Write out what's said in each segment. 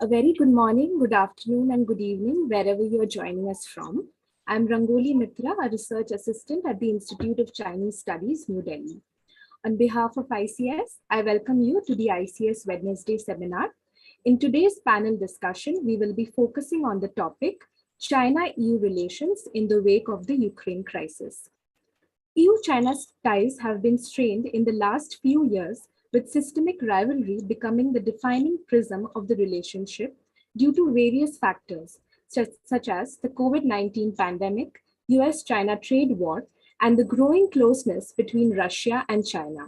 A very good morning, good afternoon, and good evening, wherever you are joining us from. I'm Rangoli Mitra, a research assistant at the Institute of Chinese Studies, New Delhi. On behalf of ICS, I welcome you to the ICS Wednesday seminar. In today's panel discussion, we will be focusing on the topic China-EU relations in the wake of the Ukraine crisis. EU-China ties have been strained in the last few years, with systemic rivalry becoming the defining prism of the relationship due to various factors, such as the COVID-19 pandemic, US-China trade war, and the growing closeness between Russia and China.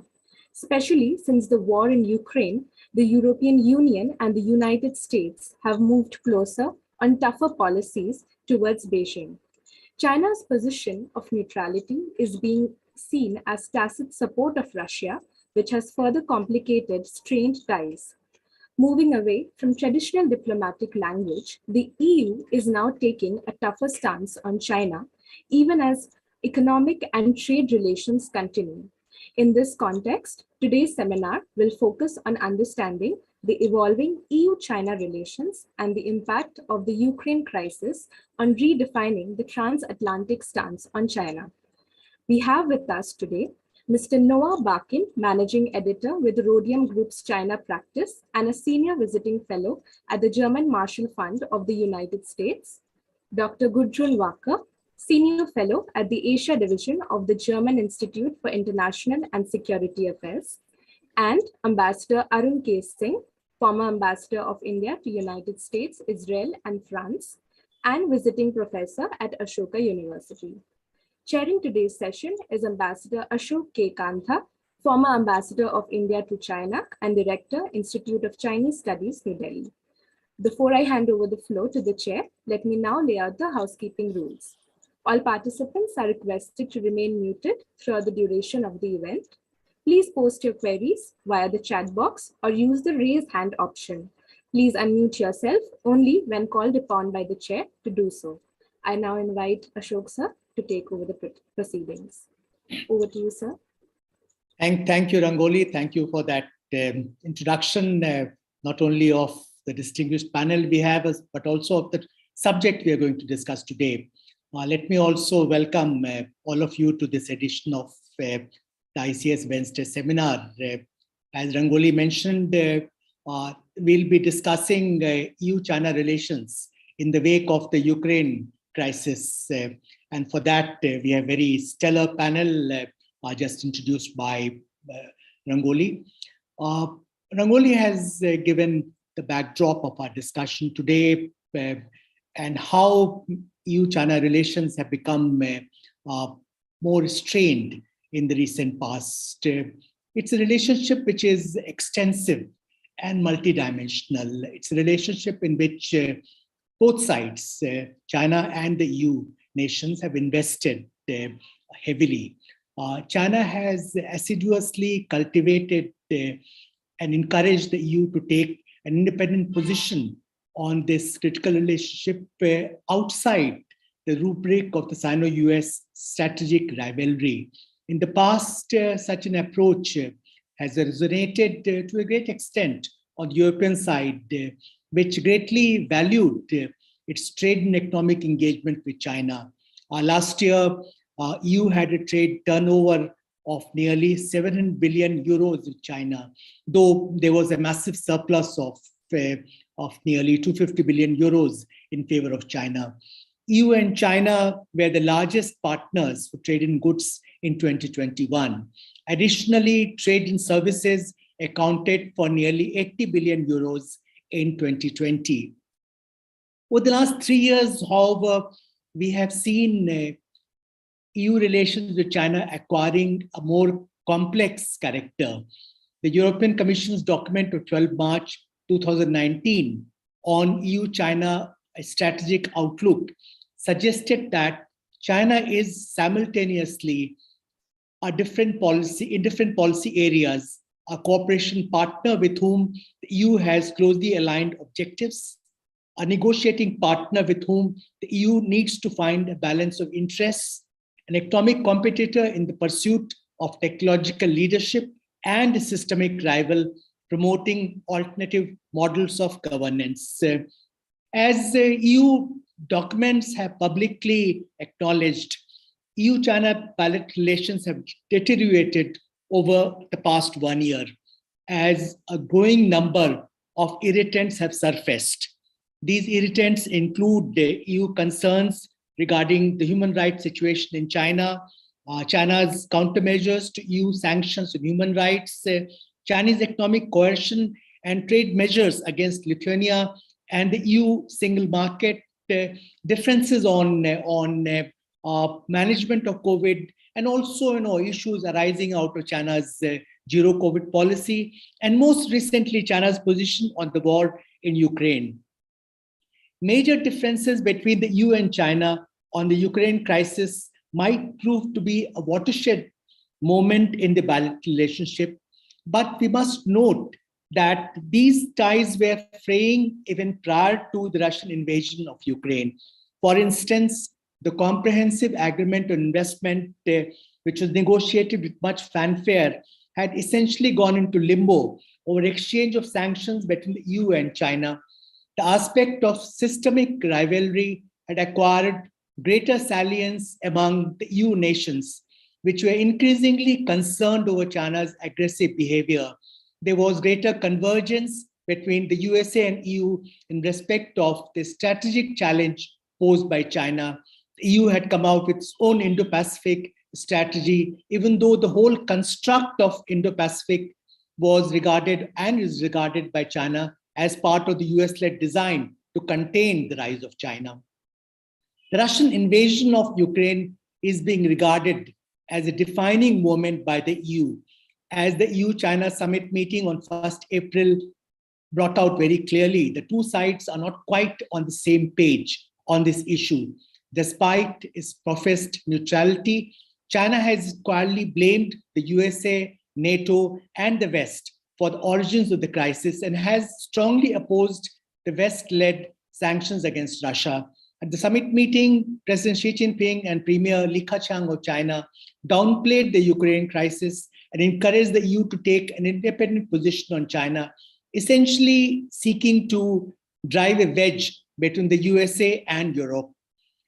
Especially since the war in Ukraine, the European Union and the United States have moved closer on tougher policies towards Beijing. China's position of neutrality is being seen as tacit support of Russia, which has further complicated strained ties. Moving away from traditional diplomatic language, the EU is now taking a tougher stance on China, even as economic and trade relations continue. In this context, today's seminar will focus on understanding the evolving EU-China relations and the impact of the Ukraine crisis on redefining the transatlantic stance on China. We have with us today Mr. Noah Bakin, Managing Editor with Rhodium Group's China Practice and a Senior Visiting Fellow at the German Marshall Fund of the United States, Dr. Gudrun Wacker, Senior Fellow at the Asia Division of the German Institute for International and Security Affairs, and Ambassador Arun K. Singh, former Ambassador of India to United States, Israel, and France, and Visiting Professor at Ashoka University. Chairing today's session is Ambassador Ashok K. Kantha, former Ambassador of India to China and Director, Institute of Chinese Studies, New Delhi. Before I hand over the floor to the chair, let me now lay out the housekeeping rules. All participants are requested to remain muted throughout the duration of the event. Please post your queries via the chat box or use the raise hand option. Please unmute yourself only when called upon by the chair to do so. I now invite Ashok sir to take over the proceedings. Over to you, sir. Thank you, Rangoli. Thank you for that introduction, not only of the distinguished panel we have, but also of the subject we are going to discuss today. Let me also welcome all of you to this edition of the ICS Wednesday seminar. As Rangoli mentioned, we'll be discussing EU-China relations in the wake of the Ukraine crisis. And for that, we have a very stellar panel just introduced by Rangoli. Rangoli has given the backdrop of our discussion today and how EU-China relations have become more strained in the recent past. It's a relationship which is extensive and multidimensional. It's a relationship in which both sides, China and the EU nations, have invested heavily. China has assiduously cultivated and encouraged the EU to take an independent position on this critical relationship outside the rubric of the Sino-US strategic rivalry. In the past, such an approach has resonated to a great extent on the European side, which greatly valued its trade and economic engagement with China. Last year, EU had a trade turnover of nearly 700 billion euros with China, though there was a massive surplus of nearly 250 billion euros in favor of China. EU and China were the largest partners for trade in goods in 2021. Additionally, trade in services accounted for nearly 80 billion euros in 2020. Over the last 3 years, however, we have seen EU relations with China acquiring a more complex character. The European Commission's document of 12 March 2019 on EU-China strategic outlook suggested that China is simultaneously in different policy areas, a cooperation partner with whom the EU has closely aligned objectives, a negotiating partner with whom the EU needs to find a balance of interests, an economic competitor in the pursuit of technological leadership, and a systemic rival promoting alternative models of governance. As EU documents have publicly acknowledged, EU-China bilateral relations have deteriorated over the past 1 year as a growing number of irritants have surfaced. These irritants include the EU concerns regarding the human rights situation in China, China's countermeasures to EU sanctions on human rights, Chinese economic coercion and trade measures against Lithuania, and the EU single market, differences on management of COVID, and also issues arising out of China's zero COVID policy, and most recently China's position on the war in Ukraine. Major differences between the EU and China on the Ukraine crisis might prove to be a watershed moment in the bilateral relationship, but we must note that these ties were fraying even prior to the Russian invasion of Ukraine. For instance, the comprehensive agreement on investment, which was negotiated with much fanfare, had essentially gone into limbo over exchange of sanctions between the EU and China. The aspect of systemic rivalry had acquired greater salience among the EU nations, which were increasingly concerned over China's aggressive behavior. There was greater convergence between the USA and EU in respect of the strategic challenge posed by China. The EU had come out with its own Indo-Pacific strategy, even though the whole construct of Indo-Pacific was regarded and is regarded by China as part of the US-led design to contain the rise of China. The Russian invasion of Ukraine is being regarded as a defining moment by the EU, as the EU-China summit meeting on 1st April brought out very clearly. The two sides are not quite on the same page on this issue. Despite its professed neutrality, China has quietly blamed the USA, NATO, and the West for the origins of the crisis and has strongly opposed the West-led sanctions against Russia. At the summit meeting, President Xi Jinping and Premier Li Keqiang of China downplayed the Ukraine crisis and encouraged the EU to take an independent position on China, essentially seeking to drive a wedge between the USA and Europe.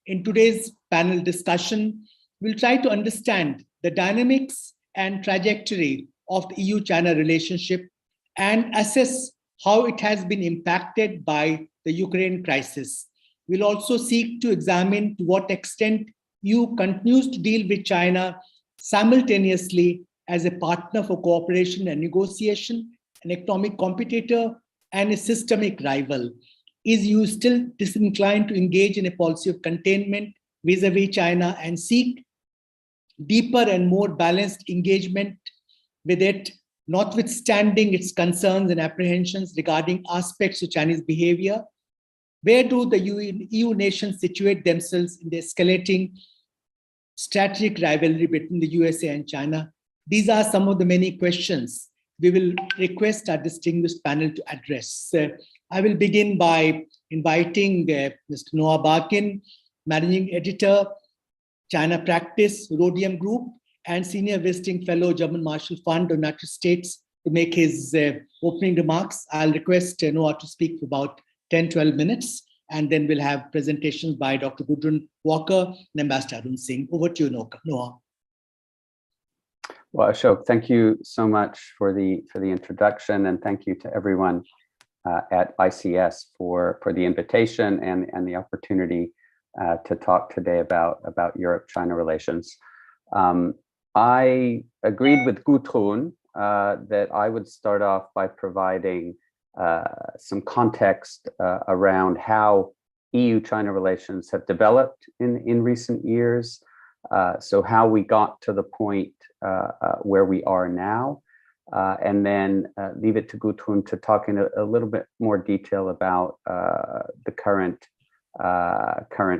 In today's panel discussion, we'll try to understand the dynamics and trajectory of the EU-China relationship and assess how it has been impacted by the Ukraine crisis. We'll also seek to examine to what extent EU continues to deal with China simultaneously as a partner for cooperation and negotiation, an economic competitor, and a systemic rival. Is EU still disinclined to engage in a policy of containment vis-a-vis China and seek deeper and more balanced engagement with it, notwithstanding its concerns and apprehensions regarding aspects of Chinese behavior? Where do the EU nations situate themselves in the escalating strategic rivalry between the USA and China? These are some of the many questions we will request our distinguished panel to address. I will begin by inviting Mr. Noah Barkin, Managing Editor, China Practice, Rhodium Group, and Senior Visiting Fellow, German Marshall Fund of United States, to make his opening remarks. I'll request Noah to speak for about 10-12 minutes, and then we'll have presentations by Dr. Gudrun Walker and Ambassador Arun Singh. Over to you, Noah. Well, Ashok, thank you so much for the introduction, and thank you to everyone at ICS for the invitation and the opportunity to talk today about Europe-China relations. I agreed with Gudrun that I would start off by providing some context around how EU-China relations have developed in recent years. So how we got to the point where we are now, and then leave it to Gudrun to talk in a little bit more detail about the current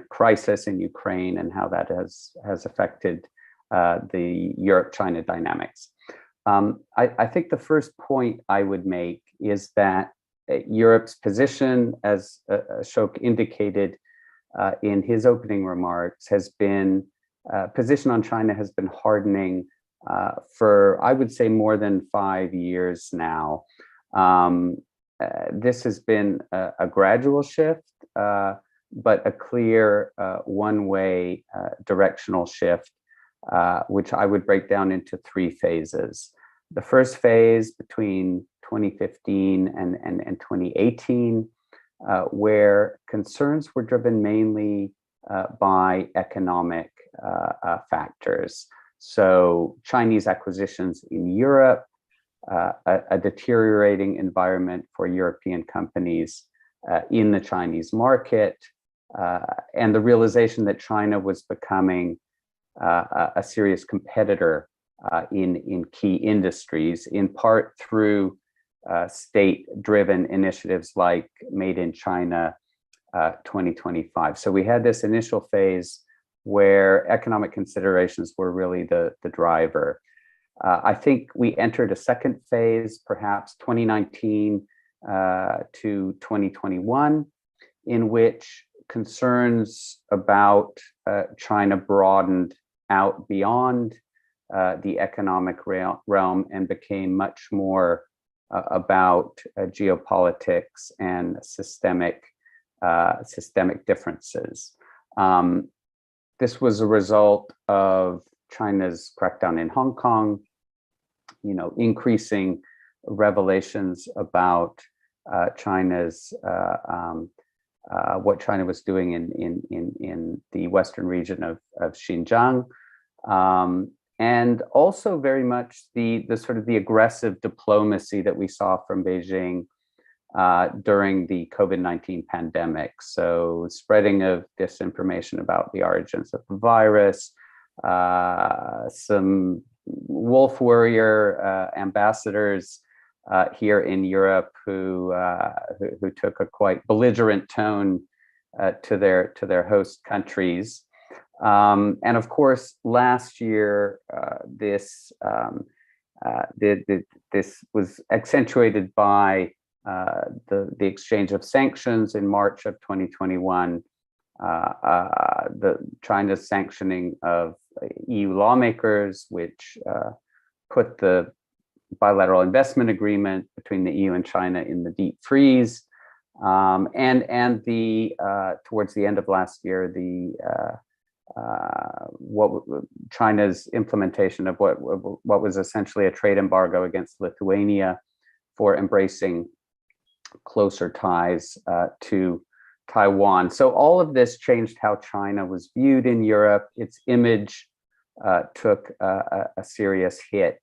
crisis in Ukraine and how that has affected the Europe-China dynamics. I think the first point I would make is that Europe's position, as Ashok indicated in his opening remarks, has been position on China has been hardening for, I would say, more than 5 years now. This has been a gradual shift, but a clear one-way directional shift, which I would break down into three phases. The first phase between 2015 and 2018, where concerns were driven mainly by economic factors. So Chinese acquisitions in Europe, a deteriorating environment for European companies in the Chinese market, and the realization that China was becoming a serious competitor in key industries, in part through state-driven initiatives like Made in China 2025. So we had this initial phase where economic considerations were really the driver. I think we entered a second phase, perhaps 2019 to 2021, in which concerns about China broadened out beyond the economic realm and became much more about geopolitics and systemic differences. This was a result of China's crackdown in Hong Kong, increasing revelations about China's what China was doing in the western region of Xinjiang, and also very much the sort of the aggressive diplomacy that we saw from Beijing during the COVID-19 pandemic. So spreading of disinformation about the origins of the virus, some wolf warrior ambassadors here in Europe who took a quite belligerent tone to their host countries, and of course last year this was accentuated by the exchange of sanctions in March of 2021, the China's sanctioning of EU lawmakers, which put the bilateral investment agreement between the EU and China in the deep freeze, and the towards the end of last year, the China's implementation of what was essentially a trade embargo against Lithuania for embracing closer ties to Taiwan. So all of this changed how China was viewed in Europe. Its image took a serious hit.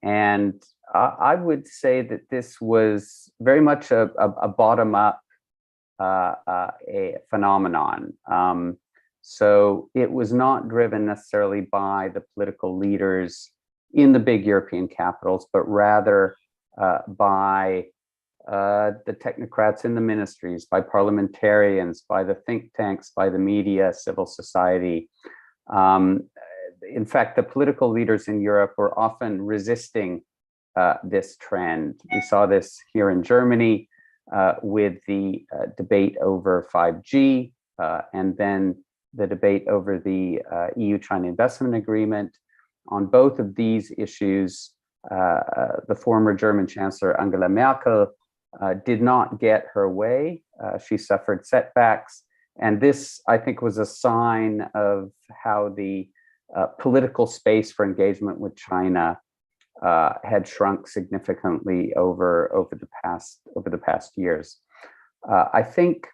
And I would say that this was very much a bottom-up a phenomenon. So it was not driven necessarily by the political leaders in the big European capitals, but rather by the technocrats in the ministries, by parliamentarians, by the think tanks, by the media, civil society. In fact, the political leaders in Europe were often resisting this trend. We saw this here in Germany with the debate over 5G, and then the debate over the EU-China investment agreement. On both of these issues, the former German Chancellor Angela Merkel did not get her way. She suffered setbacks. And this, I think, was a sign of how the political space for engagement with China had shrunk significantly over the past years. I think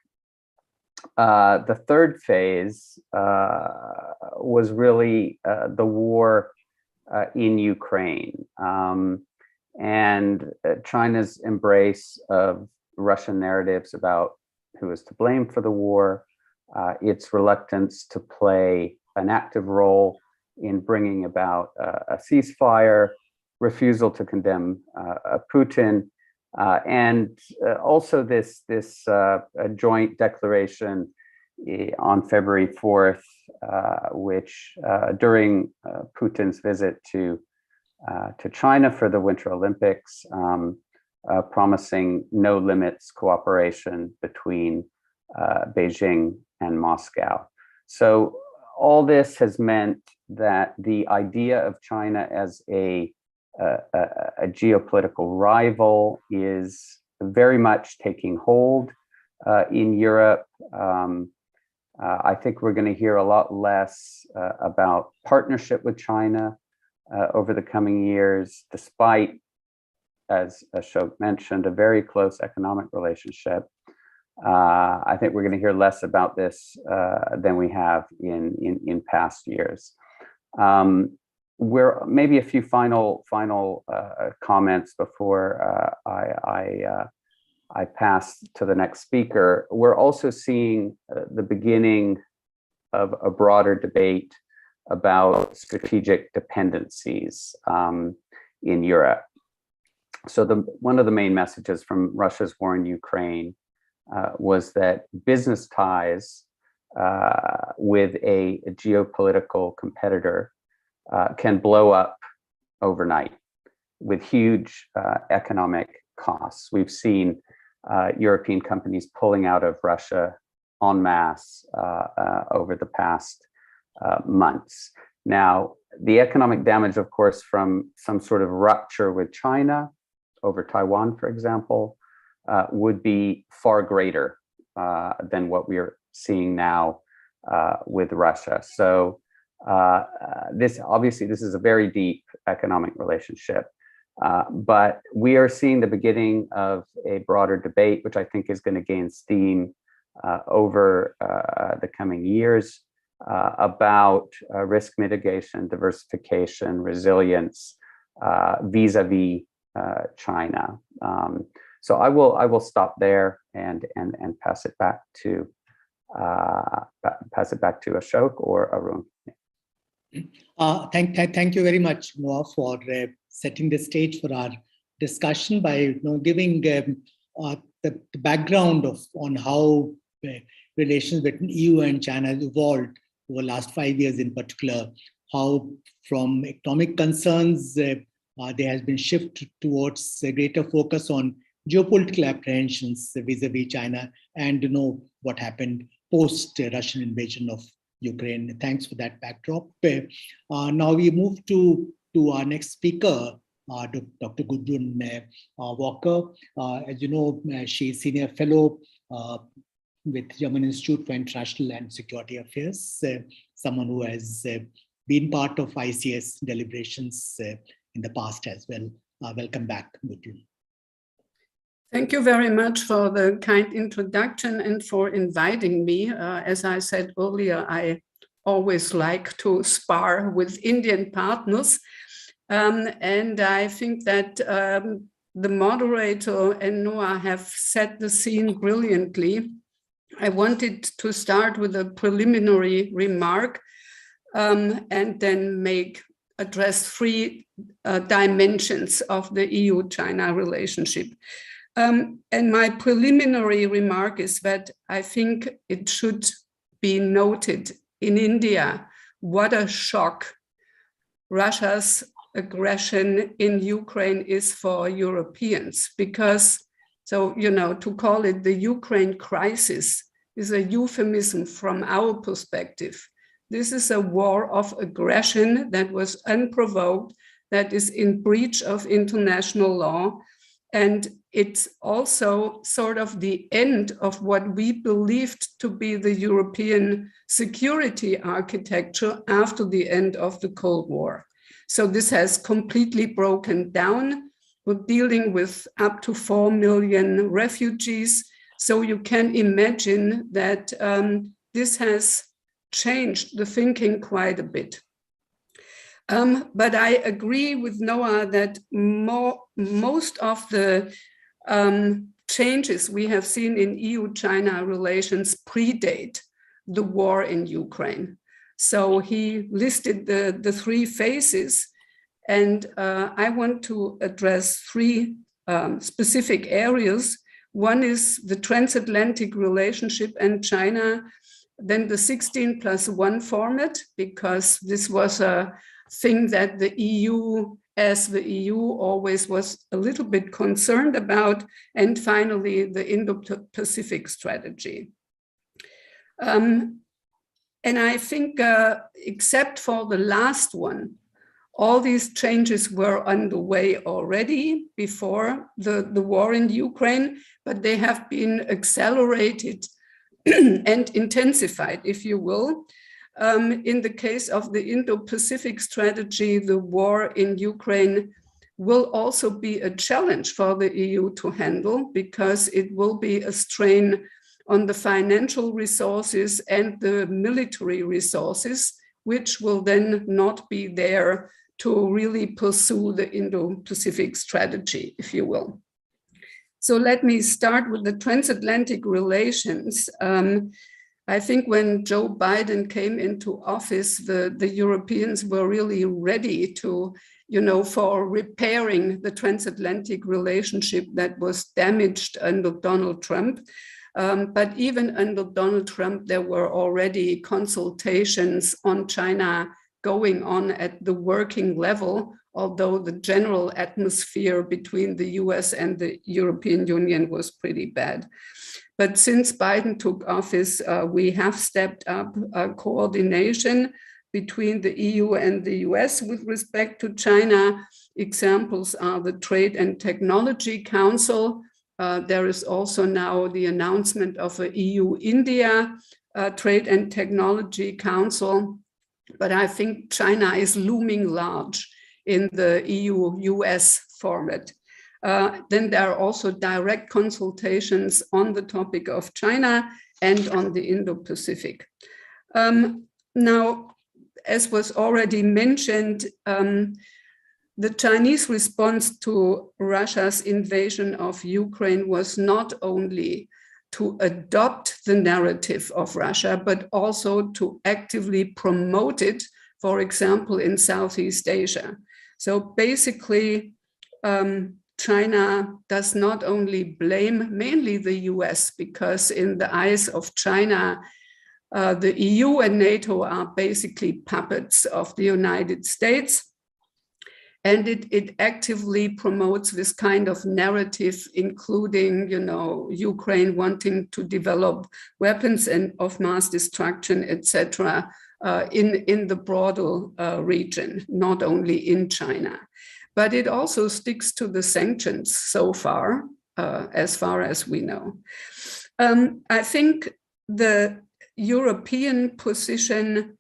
the third phase was really the war in Ukraine, and China's embrace of Russian narratives about who is to blame for the war, its reluctance to play an active role in bringing about a ceasefire, refusal to condemn Putin, and also this joint declaration on February 4th, which during Putin's visit to China for the Winter Olympics, promising no limits cooperation between Beijing and Moscow. So all this has meant that the idea of China as a a geopolitical rival is very much taking hold in Europe. I think we're going to hear a lot less about partnership with China over the coming years, despite, as Ashok mentioned, a very close economic relationship. I think we're going to hear less about this than we have in past years. We're maybe a few final comments before I pass to the next speaker. We're also seeing the beginning of a broader debate about strategic dependencies in Europe. So one of the main messages from Russia's war in Ukraine was that business ties with a geopolitical competitor can blow up overnight with huge economic costs. We've seen European companies pulling out of Russia en masse over the past months. Now, the economic damage, of course, from some sort of rupture with China over Taiwan, for example, would be far greater than what we are seeing now with Russia. So this is a very deep economic relationship. But we are seeing the beginning of a broader debate, which I think is going to gain steam over the coming years about risk mitigation, diversification, resilience vis-a-vis China. So I will stop there and pass it back to Ashok or Arun. Thank you very much, Noah, for setting the stage for our discussion by giving the background on how relations between EU and China has evolved over the last 5 years in particular, how from economic concerns there has been shift towards a greater focus on geopolitical apprehensions vis-a-vis China, and what happened post Russian invasion of Ukraine. Thanks for that backdrop. Now we move to our next speaker, Dr. Gudrun Walker. As you know, she is senior fellow with German Institute for International and Security Affairs, someone who has been part of ICS deliberations in the past as well. Welcome back, Gudrun. Thank you very much for the kind introduction and for inviting me. As I said earlier, I always like to spar with Indian partners. And I think that the moderator and Noah have set the scene brilliantly. I wanted to start with a preliminary remark and then address three dimensions of the EU-China relationship. And my preliminary remark is that I think it should be noted in India what a shock Russia's aggression in Ukraine is for Europeans, because, to call it the Ukraine crisis is a euphemism from our perspective. This is a war of aggression that was unprovoked, that is in breach of international law. And it's also sort of the end of what we believed to be the European security architecture after the end of the Cold War. So this has completely broken down. We're dealing with up to 4 million refugees. So you can imagine that this has changed the thinking quite a bit. But I agree with Noah that most of the changes we have seen in EU-China relations predate the war in Ukraine. So he listed the three phases, and I want to address three specific areas. One is the transatlantic relationship and China, then the 16+1 format, because this was a thing that the EU always was a little bit concerned about, and finally the Indo-Pacific strategy. And I think except for the last one, All these changes were underway already before the war in Ukraine, but they have been accelerated and intensified, if you will. In the case of the Indo-Pacific strategy, the war in Ukraine will also be a challenge for the EU to handle, because it will be a strain on the financial resources and the military resources, which will then not be there to really pursue the Indo-Pacific strategy, if you will. So let me start with the transatlantic relations. I think when Joe Biden came into office, the Europeans were really ready to, for repairing the transatlantic relationship that was damaged under Donald Trump. But even under Donald Trump, there were already consultations on China going on at the working level, although the general atmosphere between the US and the European Union was pretty bad. But since Biden took office, we have stepped up coordination between the EU and the US with respect to China. Examples are the Trade and Technology Council. There is also now the announcement of an EU-India Trade and Technology Council. But I think China is looming large in the EU-US format. Then there are also direct consultations on the topic of China and on the Indo-Pacific. Now, as was already mentioned, the Chinese response to Russia's invasion of Ukraine was not only to adopt the narrative of Russia, but also to actively promote it, for example, in Southeast Asia. So basically, China does not only blame mainly the US, because in the eyes of China, the EU and NATO are basically puppets of the United States. And it actively promotes this kind of narrative, including, Ukraine wanting to develop weapons of mass destruction, etc., in the broader region, not only in China. But it also sticks to the sanctions so far as we know. I think the European position,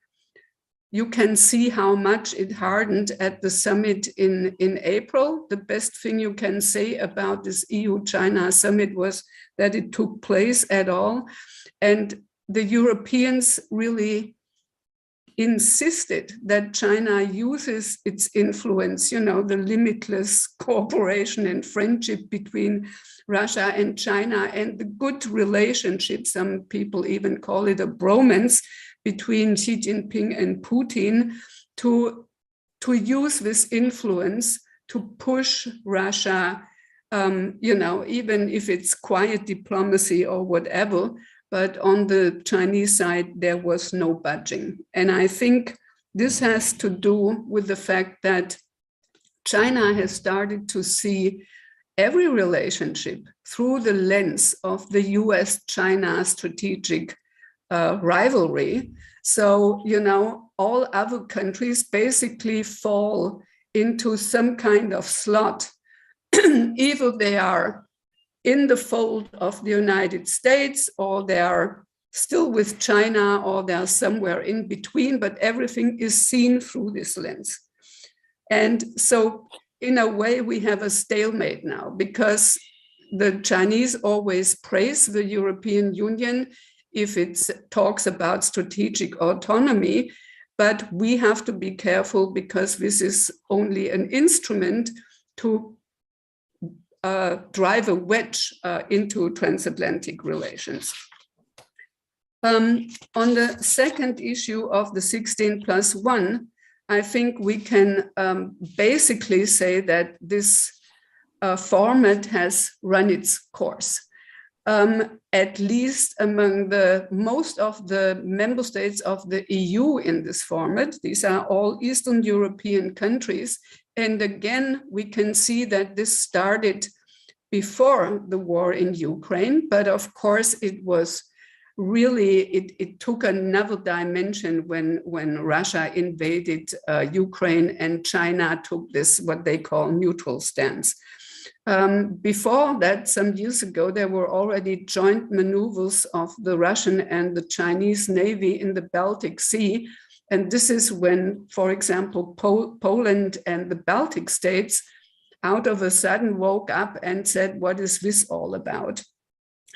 you can see how much it hardened at the summit in April. The best thing you can say about this EU-China summit was that it took place at all. And the Europeans really insisted that China uses its influence, the limitless cooperation and friendship between Russia and China, and the good relationship, some people even call it a bromance, between Xi Jinping and Putin, to use this influence to push Russia, even if it's quiet diplomacy or whatever. But on the Chinese side, there was no budging. And I think this has to do with the fact that China has started to see every relationship through the lens of the US-China strategic rivalry. So, all other countries basically fall into some kind of slot. Either they are in the fold of the United States, or they are still with China, or they are somewhere in between, but everything is seen through this lens. And so in a way, we have a stalemate now, because the Chinese always praise the European Union if it talks about strategic autonomy, but we have to be careful, because this is only an instrument to drive a wedge into transatlantic relations. On the second issue of the 16+1, I think we can basically say that this format has run its course. At least among most of the member states of the EU in this format. These are all Eastern European countries. And again, we can see that this started before the war in Ukraine, but of course it was really, it took another dimension when Russia invaded Ukraine and China took this, what they call neutral stance. Before that, some years ago, there were already joint maneuvers of the Russian and the Chinese Navy in the Baltic Sea. And this is when, for example, Poland and the Baltic states out of a sudden woke up and said, what is this all about?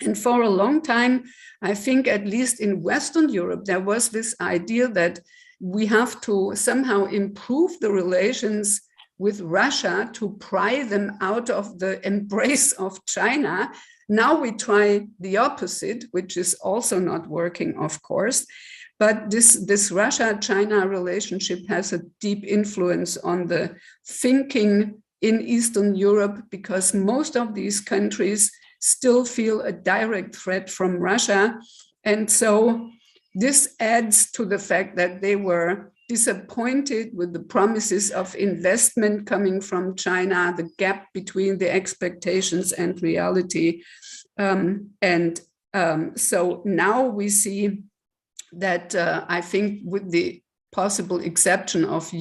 And for a long time, I think at least in Western Europe, there was this idea that we have to somehow improve the relations with Russia to pry them out of the embrace of China. Now we try the opposite, which is also not working, of course. But this Russia-China relationship has a deep influence on the thinking in Eastern Europe, because most of these countries still feel a direct threat from Russia. And so this adds to the fact that they were disappointed with the promises of investment coming from China, the gap between the expectations and reality. So now we see that I think, with the possible exception of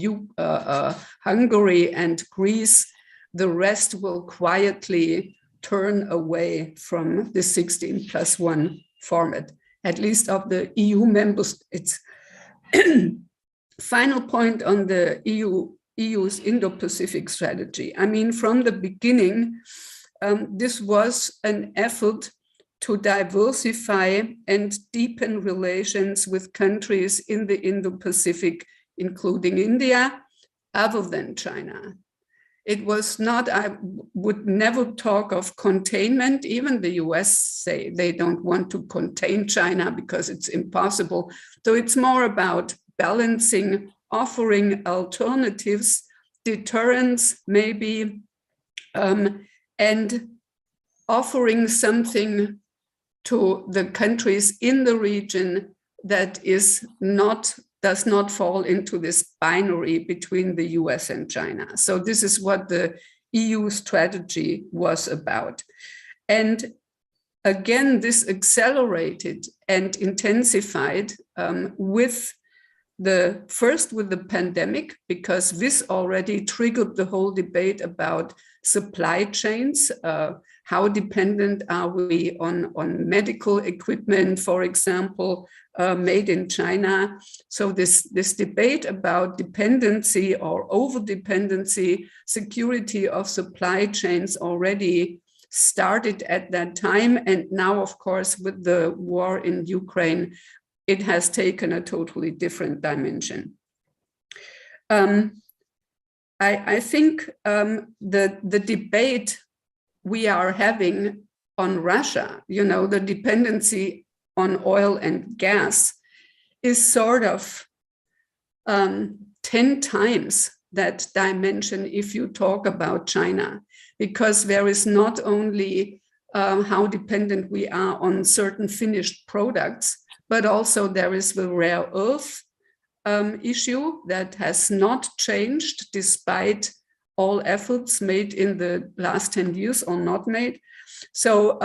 Hungary and Greece, the rest will quietly turn away from the 16+1 format, at least of the EU member states. Final point on the EU's Indo-Pacific strategy. I mean, from the beginning, this was an effort to diversify and deepen relations with countries in the Indo-Pacific, including India, other than China. It was not, I would never talk of containment. Even the US say they don't want to contain China because it's impossible. So it's more about balancing, offering alternatives, deterrence maybe, and offering something to the countries in the region that does not fall into this binary between the US and China. So this is what the EU strategy was about. And again, this accelerated and intensified with the pandemic, because this already triggered the whole debate about supply chains. How dependent are we on medical equipment, for example, made in China? So this debate about dependency or over-dependency, security of supply chains already started at that time. And now, of course, with the war in Ukraine, it has taken a totally different dimension. I think the debate we are having on Russia, the dependency on oil and gas, is sort of 10 times that dimension if you talk about China, because there is not only how dependent we are on certain finished products, but also there is the rare earth issue that has not changed despite all efforts made in the last 10 years or not made. So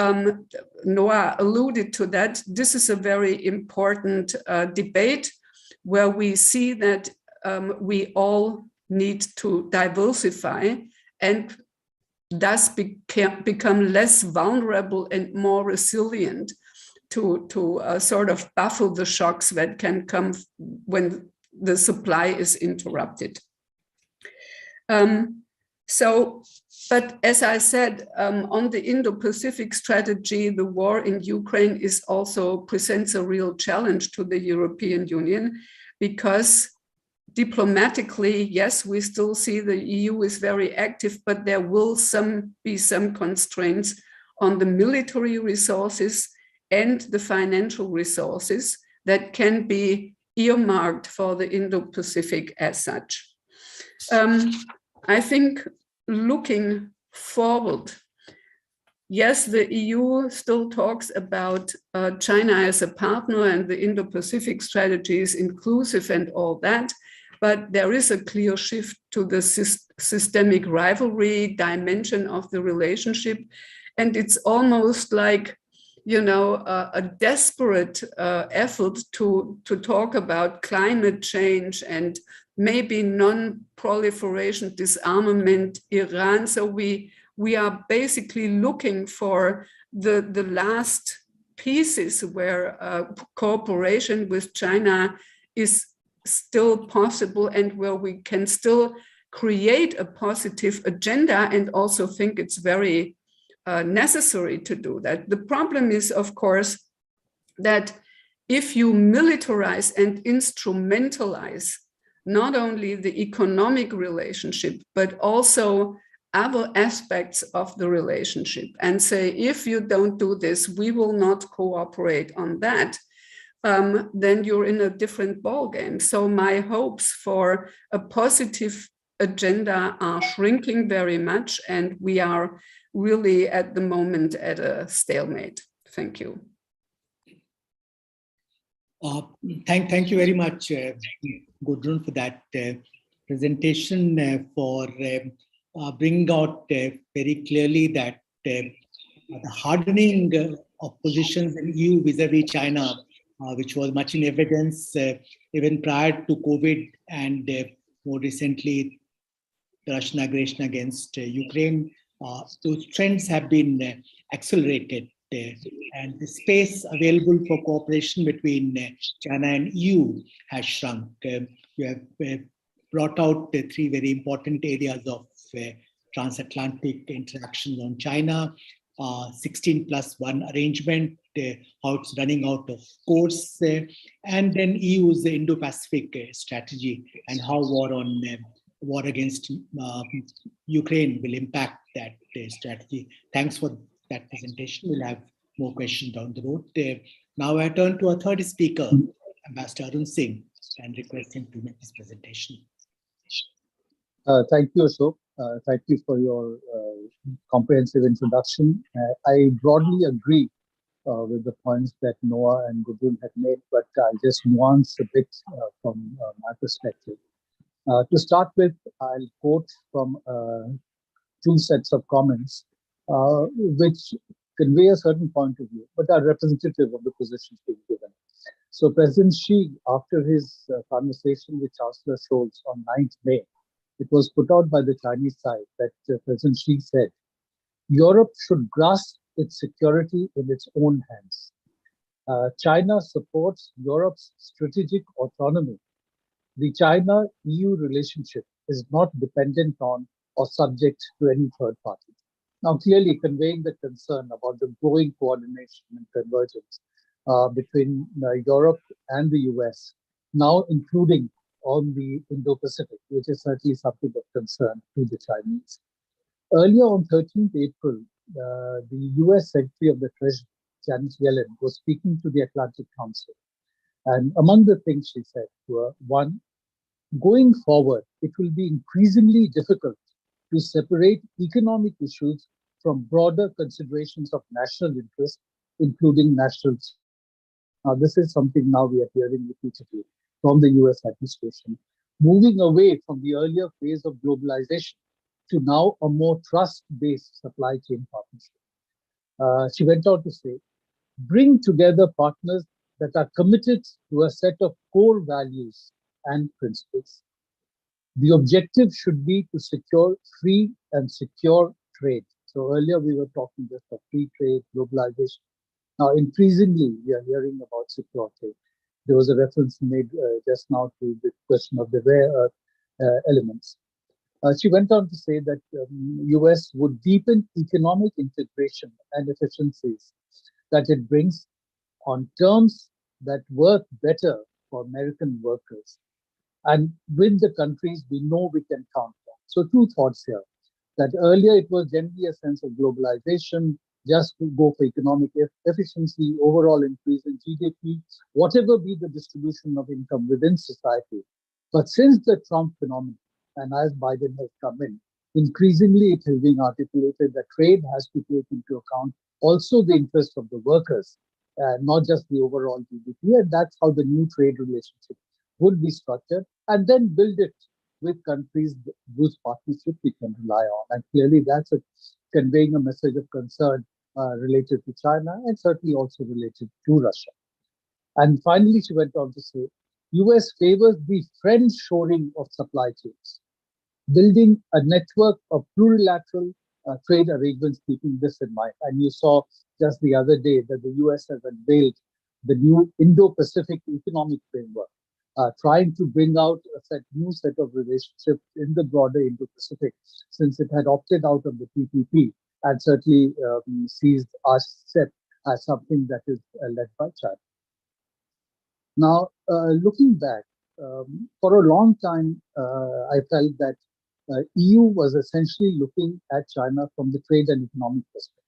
Noah alluded to that. This is a very important debate where we see that we all need to diversify and thus become less vulnerable and more resilient to sort of buffer the shocks that can come when the supply is interrupted. But as I said, on the Indo-Pacific strategy, the war in Ukraine also presents a real challenge to the European Union, because diplomatically, yes, we still see the EU is very active, but there will be some constraints on the military resources and the financial resources that can be earmarked for the Indo-Pacific as such. I think looking forward, yes, the EU still talks about China as a partner and the Indo-Pacific strategy is inclusive and all that, but there is a clear shift to the systemic rivalry dimension of the relationship. And it's almost like a desperate effort to talk about climate change and maybe non-proliferation, disarmament, Iran. So we are basically looking for the last pieces where cooperation with China is still possible and where we can still create a positive agenda, and also think it's very necessary to do that. The problem is, of course, that if you militarize and instrumentalize not only the economic relationship, but also other aspects of the relationship, and say, if you don't do this, we will not cooperate on that, then you're in a different ballgame. So my hopes for a positive agenda are shrinking very much, and we are really at the moment at a stalemate. Thank you. Thank you very much, Gudrun, for that presentation, for bringing out very clearly that the hardening of positions in EU vis-a-vis China, which was much in evidence even prior to COVID, and more recently the Russian aggression against Ukraine. Those trends have been accelerated, and the space available for cooperation between China and EU has shrunk. You have brought out three very important areas of transatlantic interactions on China, 16+1 arrangement, how it's running out of course, and then EU's Indo-Pacific strategy, and how war against Ukraine will impact that strategy. Thanks for that presentation. We'll have more questions down the road. Now I turn to our third speaker, Ambassador Arun Singh, and request him to make his presentation. Thank you, Ashok. Thank you for your comprehensive introduction. I broadly agree with the points that Noah and Gudrun had made, but I'll just nuance a bit from my perspective. To start with, I'll quote from two sets of comments which convey a certain point of view, but are representative of the positions being given. So President Xi, after his conversation with Chancellor Scholz on 9th May, it was put out by the Chinese side that President Xi said, Europe should grasp its security in its own hands. China supports Europe's strategic autonomy. The China-EU relationship is not dependent on or subject to any third party. Now, clearly conveying the concern about the growing coordination and convergence between Europe and the US, now including on the Indo-Pacific, which is certainly something of concern to the Chinese. Earlier on 13th April, the US Secretary of the Treasury, Janet Yellen, was speaking to the Atlantic Council. And among the things she said were, one, going forward, it will be increasingly difficult to separate economic issues from broader considerations of national interest, including national security. Now, this is something now we are hearing repeatedly from the US administration, moving away from the earlier phase of globalization to now a more trust-based supply chain partnership. She went on to say, bring together partners that are committed to a set of core values and principles. The objective should be to secure free and secure trade. So earlier we were talking just of free trade, globalization. Now increasingly we are hearing about secure trade. There was a reference made just now to the question of the rare earth elements. She went on to say that US would deepen economic integration and efficiencies that it brings on terms that work better for American workers and with the countries we know we can count on. So two thoughts here, that earlier it was generally a sense of globalization, just to go for economic efficiency, overall increase in GDP, whatever be the distribution of income within society. But since the Trump phenomenon, and as Biden has come in, increasingly it is being articulated that trade has to take into account also the interests of the workers, not just the overall GDP. And that's how the new trade relationship would be structured, and then build it with countries whose partnership we can rely on. And clearly that's conveying a message of concern related to China and certainly also related to Russia. And finally, she went on to say, US favors the friend-shoring of supply chains, building a network of plurilateral trade arrangements, keeping this in mind. And you saw just the other day that the US has unveiled the new Indo-Pacific economic framework, trying to bring out a new set of relationships in the broader Indo-Pacific, since it had opted out of the TPP and certainly sees RCEP as something that is led by China. Now, looking back, for a long time, I felt that EU was essentially looking at China from the trade and economic perspective.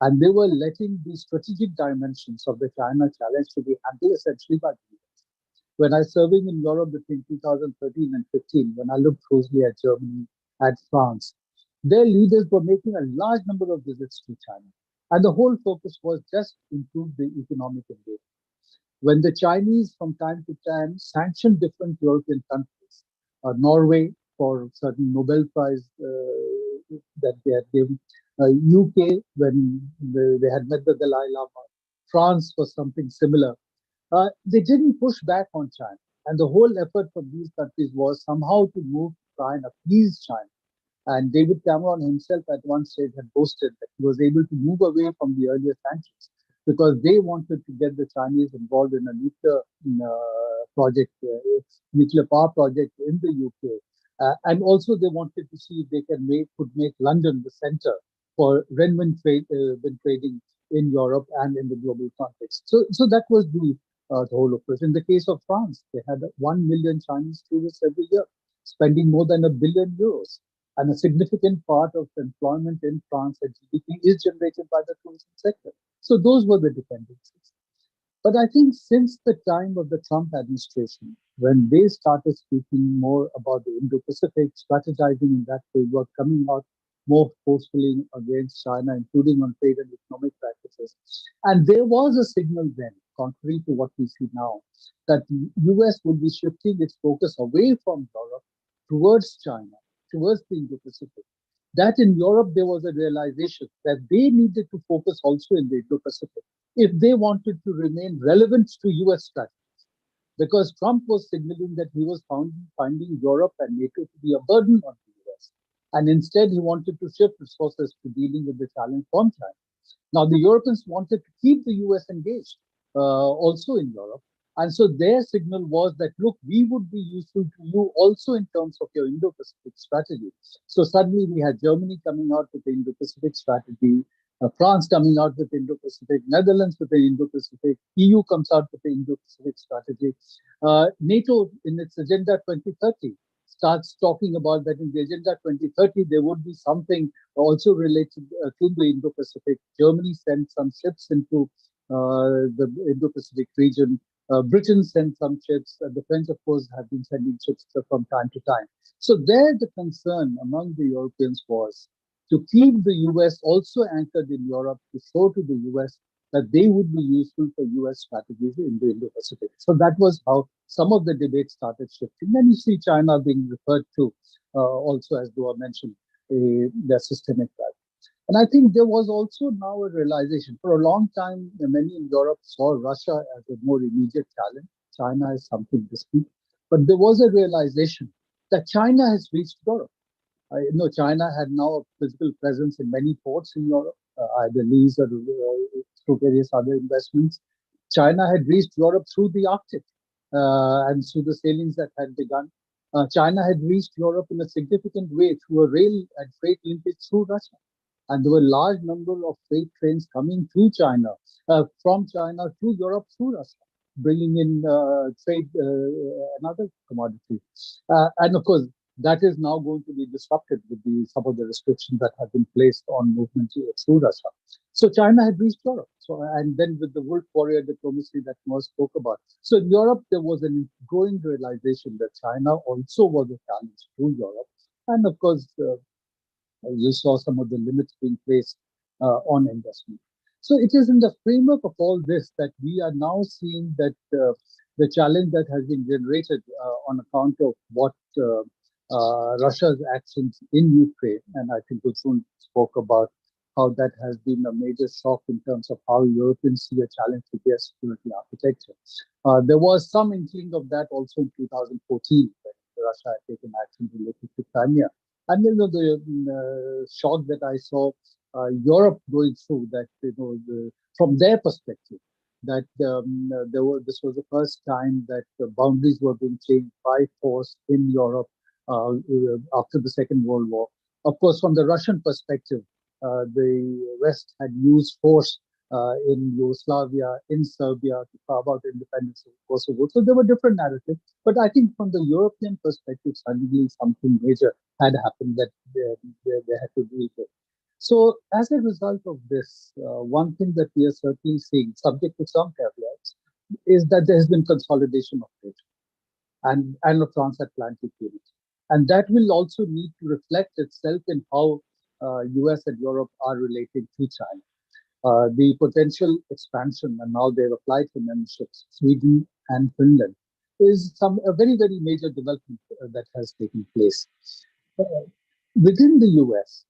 And they were letting the strategic dimensions of the China challenge to be handled essentially by the US. When I was serving in Europe between 2013 and 15, when I looked closely at Germany, at France, their leaders were making a large number of visits to China. And the whole focus was just improve the economic engagement. When the Chinese from time to time sanctioned different European countries, Norway for certain Nobel Prize that they had given, UK when they had met the Dalai Lama, France for something similar, they didn't push back on China. And the whole effort from these countries was somehow to move to try and appease China. And David Cameron himself at one stage had boasted that he was able to move away from the earlier sanctions because they wanted to get the Chinese involved in a nuclear project, nuclear power project in the UK. And also they wanted to see if they could make London the center for renminbi trading in Europe and in the global context. So that was the whole approach. In the case of France, they had 1 million Chinese tourists every year, spending more than €1 billion. And a significant part of employment in France and GDP is generated by the tourism sector. So those were the dependencies. But I think since the time of the Trump administration, when they started speaking more about the Indo-Pacific, strategizing in that framework, coming out more forcefully against China, including on trade and economic practices. And there was a signal then, contrary to what we see now, that the US would be shifting its focus away from Europe towards China, towards the Indo-Pacific. That in Europe, there was a realization that they needed to focus also in the Indo-Pacific if they wanted to remain relevant to US strategies. Because Trump was signaling that he was finding Europe and NATO to be a burden on the US. And instead, he wanted to shift resources to dealing with the challenge from China. Now, the Europeans wanted to keep the US engaged also in Europe. And so their signal was that, look, we would be useful to you also in terms of your Indo-Pacific strategy. So suddenly we had Germany coming out with the Indo-Pacific strategy, France coming out with the Indo-Pacific, Netherlands with the Indo-Pacific, EU comes out with the Indo-Pacific strategy. NATO in its Agenda 2030 starts talking about that in the Agenda 2030, there would be something also related to the Indo-Pacific. Germany sent some ships into the Indo-Pacific region. Britain sent some ships, and the French, of course, have been sending ships from time to time. So there, the concern among the Europeans was to keep the US also anchored in Europe, to show to the US that they would be useful for US strategies in the Indo-Pacific. So that was how some of the debates started shifting. And you see China being referred to also, as Dua mentioned, their systemic threat. And I think there was also now a realization. For a long time, many in Europe saw Russia as a more immediate challenge. China is something distinct. But there was a realization that China has reached Europe. China had now a physical presence in many ports in Europe, either lease or through various other investments. China had reached Europe through the Arctic and through the sailings that had begun. China had reached Europe in a significant way through a rail and freight linkage through Russia. And there were a large number of freight trains coming to China, from China to Europe through Russia, bringing in trade and other commodities. And of course, that is now going to be disrupted with some of the restrictions that have been placed on movement through Russia. So China had reached Europe. And then with the Wolf Warrior diplomacy that Noah spoke about. So in Europe, there was a growing realization that China also was a challenge to Europe. And of course, you saw some of the limits being placed on investment. So it is in the framework of all this that we are now seeing that the challenge that has been generated on account of what Russia's actions in Ukraine, and I think Gulsum spoke about how that has been a major shock in terms of how Europeans see a challenge to their security architecture. There was some inkling of that also in 2014 when Russia had taken action related to Crimea. And the shock that I saw Europe going through, that from their perspective, that this was the first time that the boundaries were being changed by force in Europe after the Second World War. Of course, from the Russian perspective, the West had used force in Yugoslavia, in Serbia, to carve out independence of Kosovo. So there were different narratives. But I think from the European perspective, suddenly something major had happened that they had to deal with. So as a result of this, one thing that we are certainly seeing, subject to some caveats, is that there has been consolidation of trade and of transatlantic unity. And that will also need to reflect itself in how US and Europe are relating to China. The potential expansion, and now they've applied for memberships, Sweden and Finland, is a very, very major development that has taken place. Within the US,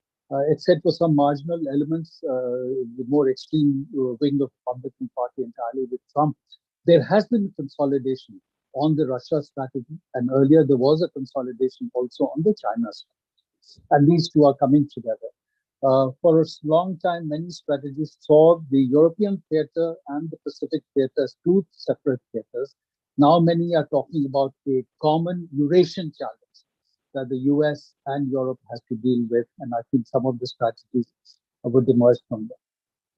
except for some marginal elements, the more extreme wing of the Republican Party entirely with Trump, there has been consolidation on the Russia strategy, and earlier there was a consolidation also on the China strategy. And these two are coming together. For a long time, many strategists saw the European theater and the Pacific theater as two separate theaters. Now many are talking about a common Eurasian challenge that the US and Europe has to deal with, and I think some of the strategies would emerge from that.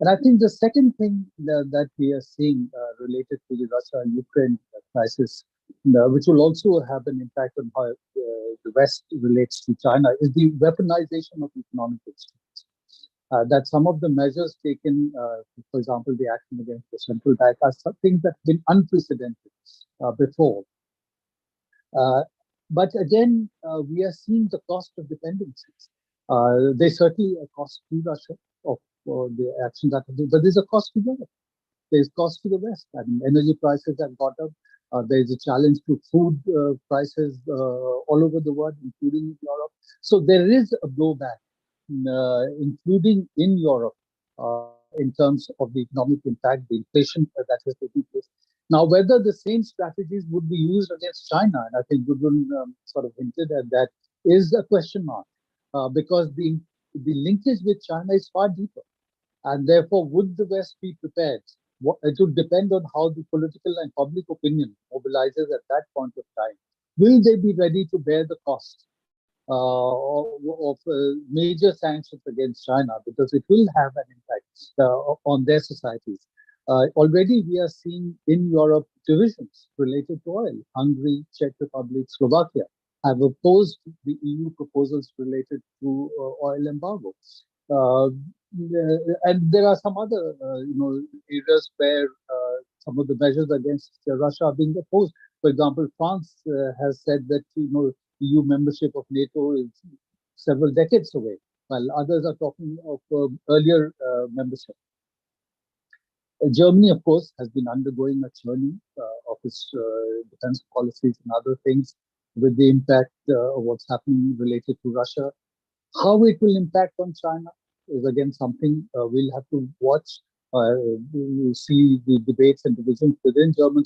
And I think the second thing that we are seeing related to the Russia and Ukraine crisis, which will also have an impact on how the West relates to China, is the weaponization of economic instruments. That some of the measures taken, for example, the action against the central bank, are something that have been unprecedented before. But again, we are seeing the cost of dependencies. There's certainly a cost to Russia of the actions that are done, but there's a cost to Europe. There's cost to the West. I mean, energy prices have got up. There's a challenge to food prices all over the world, including Europe. So there is a blowback, including in Europe, in terms of the economic impact, the inflation that has taken place. Now, whether the same strategies would be used against China, and I think Gudrun sort of hinted at that, is a question mark, because the linkage with China is far deeper. And therefore, would the West be prepared? It would depend on how the political and public opinion mobilizes at that point of time. Will they be ready to bear the cost of major sanctions against China? Because it will have an impact on their societies. Already we are seeing in Europe divisions related to oil. Hungary, Czech Republic, Slovakia have opposed the EU proposals related to oil embargo. And there are some other areas where some of the measures against Russia are being opposed. For example, France has said that EU membership of NATO is several decades away, while others are talking of earlier membership. Germany, of course, has been undergoing a journey of its defense policies and other things with the impact of what's happening related to Russia. How it will impact on China is again something we'll have to watch. You see the debates and divisions within German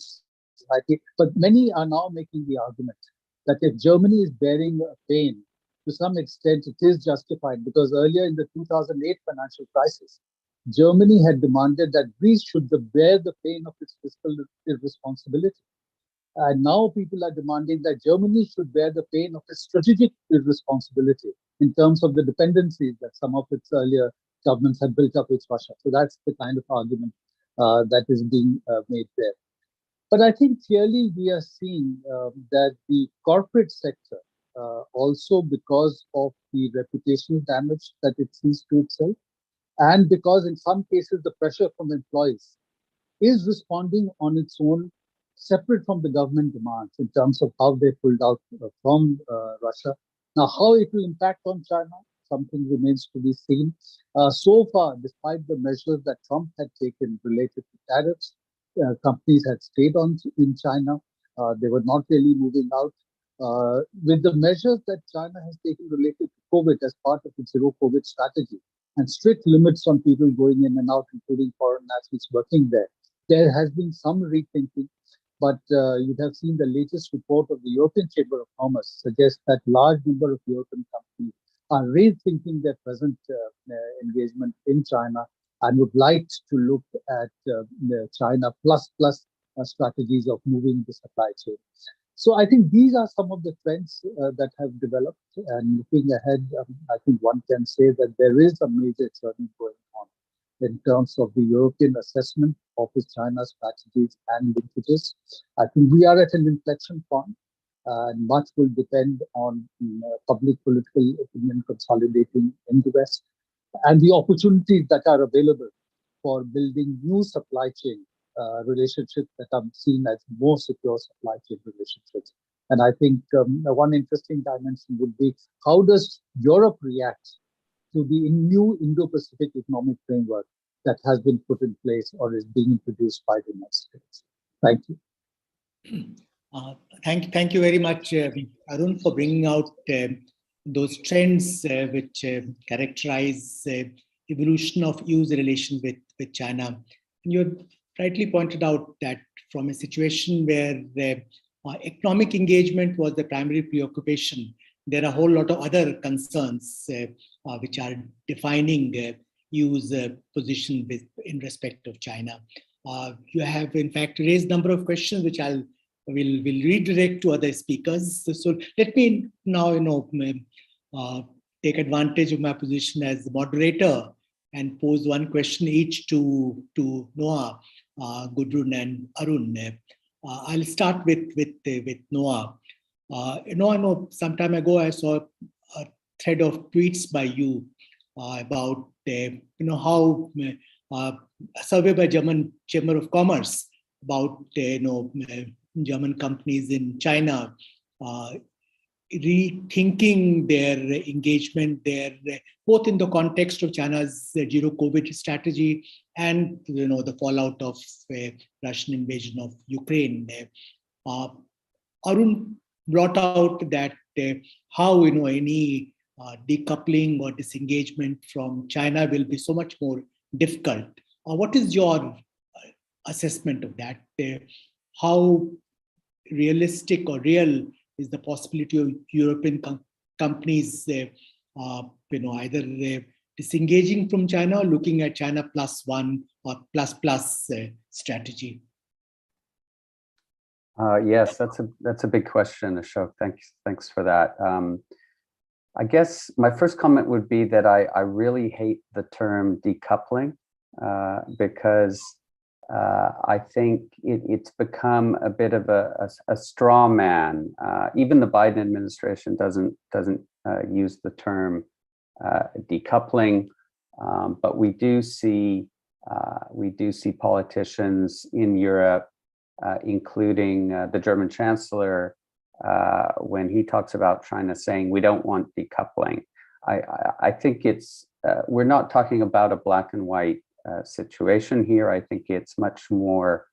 society, but many are now making the argument that if Germany is bearing pain, to some extent it is justified, because earlier in the 2008 financial crisis, Germany had demanded that Greece should bear the pain of its fiscal irresponsibility. And now people are demanding that Germany should bear the pain of its strategic irresponsibility in terms of the dependencies that some of its earlier governments had built up with Russia. So that's the kind of argument that is being made there. But I think clearly we are seeing that the corporate sector, also because of the reputational damage that it sees to itself, and because in some cases the pressure from employees is responding on its own, separate from the government demands in terms of how they pulled out from Russia. Now, how it will impact on China, something remains to be seen. So far, despite the measures that Trump had taken related to tariffs, companies had stayed on in China. They were not really moving out. With the measures that China has taken related to COVID as part of its zero COVID strategy, and strict limits on people going in and out, including foreign nationals working there. There has been some rethinking, but you'd have seen the latest report of the European Chamber of Commerce suggests that large number of European companies are rethinking their present engagement in China and would like to look at the China plus strategies of moving the supply chain. So I think these are some of the trends that have developed. And looking ahead, I think one can say that there is a major journey going on in terms of the European assessment of China's strategies and linkages. I think we are at an inflection point, and much will depend on public political opinion consolidating in the West and the opportunities that are available for building new supply chain relationships that are seen as more secure supply chain relationships. And I think one interesting dimension would be, how does Europe react to the new Indo-Pacific economic framework that has been put in place or is being introduced by the United States? Thank you. Thank you very much, Arun, for bringing out those trends which characterize evolution of EU's relation with China. And you rightly pointed out that from a situation where economic engagement was the primary preoccupation, there are a whole lot of other concerns which are defining EU's position in respect of China. You have, in fact, raised a number of questions which will redirect to other speakers. So let me now, take advantage of my position as the moderator and pose one question each to Noah, Gudrun, and Arun. I'll start with Noah. I know some time ago I saw a thread of tweets by you about how a survey by German Chamber of Commerce about German companies in China rethinking their engagement there, both in the context of China's zero COVID strategy and the fallout of Russian invasion of Ukraine. Arun brought out that how any decoupling or disengagement from China will be so much more difficult. What is your assessment of that? How realistic or real is the possibility of European companies, either disengaging from China or looking at China +1 or plus strategy? Yes, that's a big question, Ashok. Thanks for that. I guess my first comment would be that I really hate the term decoupling because I think it's become a bit of a straw man. Even the Biden administration doesn't use the term decoupling, but we do see politicians in Europe, including the German Chancellor, when he talks about China, saying we don't want decoupling. I think it's we're not talking about a black and white situation here. I think it's much more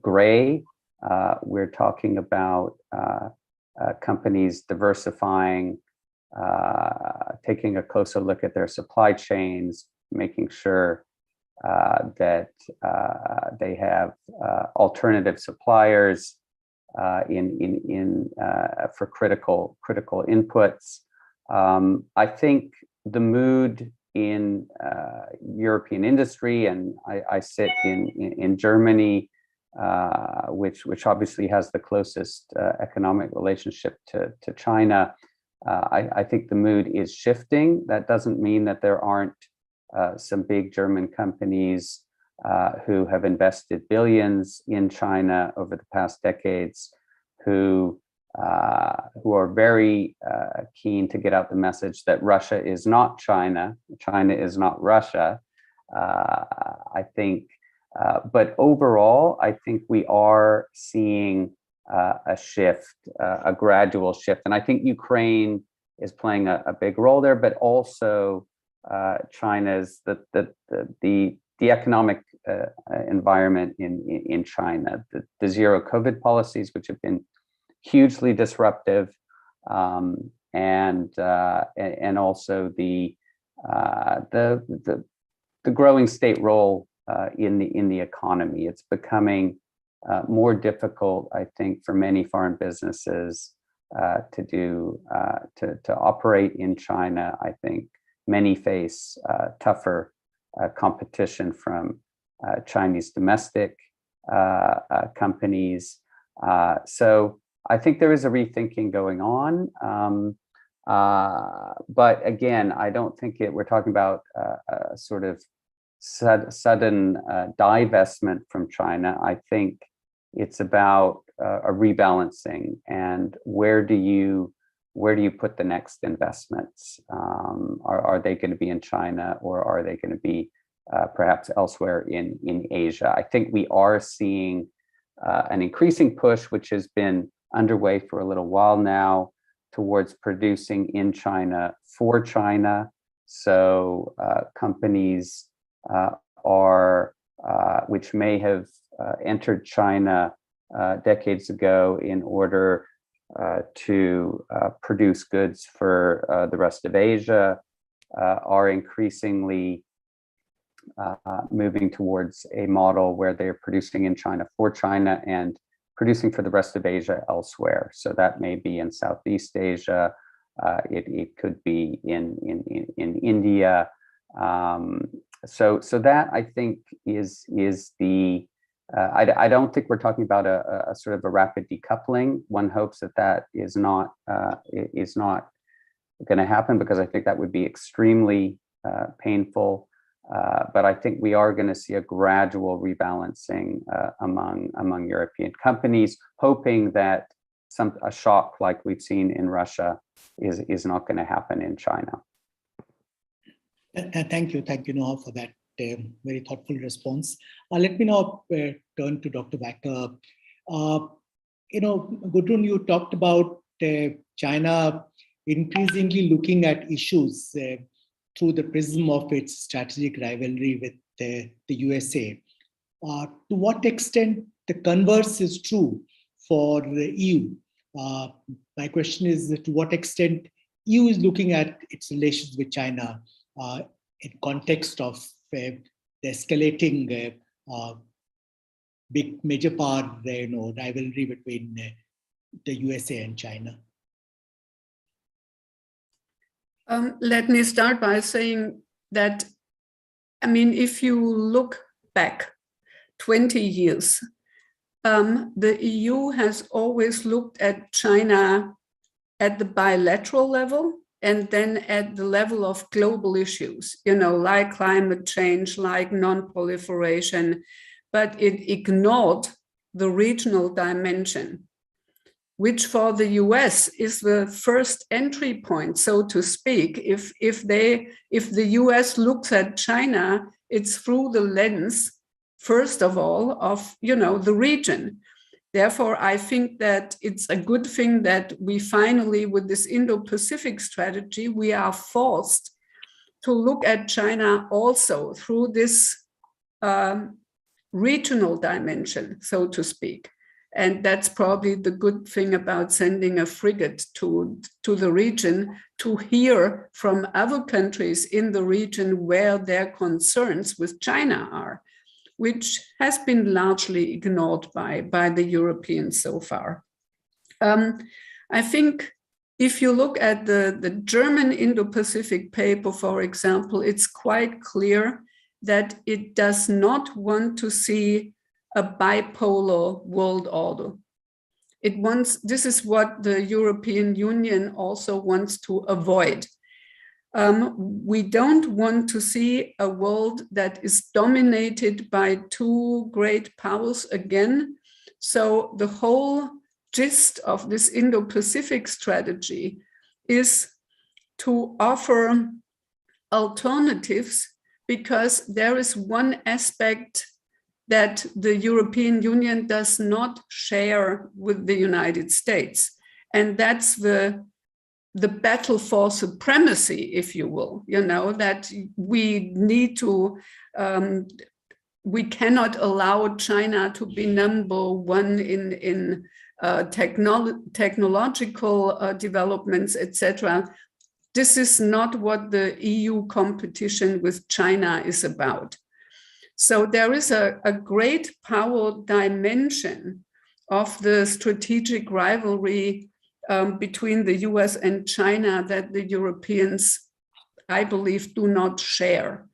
gray. We're talking about companies diversifying, taking a closer look at their supply chains, making sure that they have alternative suppliers for critical inputs. I think the mood in European industry, and I sit in Germany, which obviously has the closest economic relationship to China. I think the mood is shifting. That doesn't mean that there aren't some big German companies who have invested billions in China over the past decades, who are very keen to get out the message that Russia is not China, China is not Russia. I think, but overall, I think we are seeing a shift, a gradual shift, and I think Ukraine is playing a big role there, but also China's the economic environment in China, the zero COVID policies, which have been hugely disruptive, and also the the growing state role in the economy. It's becoming more difficult, I think, for many foreign businesses to operate in China. I think many face tougher competition from Chinese domestic companies. So I think there is a rethinking going on. But again, I don't think we're talking about a sort of sudden divestment from China. I think it's about a rebalancing, and where do you put the next investments? Are they going to be in China, or are they going to be perhaps elsewhere in Asia? I think we are seeing an increasing push, which has been underway for a little while now, towards producing in China for China. So companies which may have entered China decades ago in order to produce goods for the rest of Asia, are increasingly moving towards a model where they're producing in China for China and producing for the rest of Asia elsewhere. So that may be in Southeast Asia, it could be in India. So that, I think, is the I don't think we're talking about a sort of a rapid decoupling. One hopes that is not going to happen, because I think that would be extremely painful. But I think we are going to see a gradual rebalancing among European companies, hoping that a shock like we've seen in Russia is not going to happen in China. Thank you, Noah, for that very thoughtful response. Let me now turn to Dr. Wacker. Gudrun, you talked about China increasingly looking at issues through the prism of its strategic rivalry with the USA. To what extent the converse is true for the EU? My question is, to what extent EU is looking at its relations with China in context of the escalating big major power rivalry between the USA and China? Let me start by saying that, if you look back 20 years, the EU has always looked at China at the bilateral level, and then at the level of global issues, like climate change, like non-proliferation, but it ignored the regional dimension, which for the US is the first entry point, so to speak. If the US looks at China, it's through the lens, first of all, of the region. Therefore, I think that it's a good thing that we finally, with this Indo-Pacific strategy, we are forced to look at China also through this regional dimension, so to speak. And that's probably the good thing about sending a frigate to the region, to hear from other countries in the region where their concerns with China are, which has been largely ignored by the Europeans so far. I think if you look at the German Indo-Pacific paper, for example, it's quite clear that it does not want to see a bipolar world order. This is what the European Union also wants to avoid. We don't want to see a world that is dominated by two great powers again. So the whole gist of this Indo-Pacific strategy is to offer alternatives, because there is one aspect that the European Union does not share with the United States, and that's the battle for supremacy, if you will, that we need to, we cannot allow China to be number one in technological developments, etc. this is not what the EU competition with China is about. So there is a great power dimension of the strategic rivalry between the US and China that the Europeans, I believe, do not share.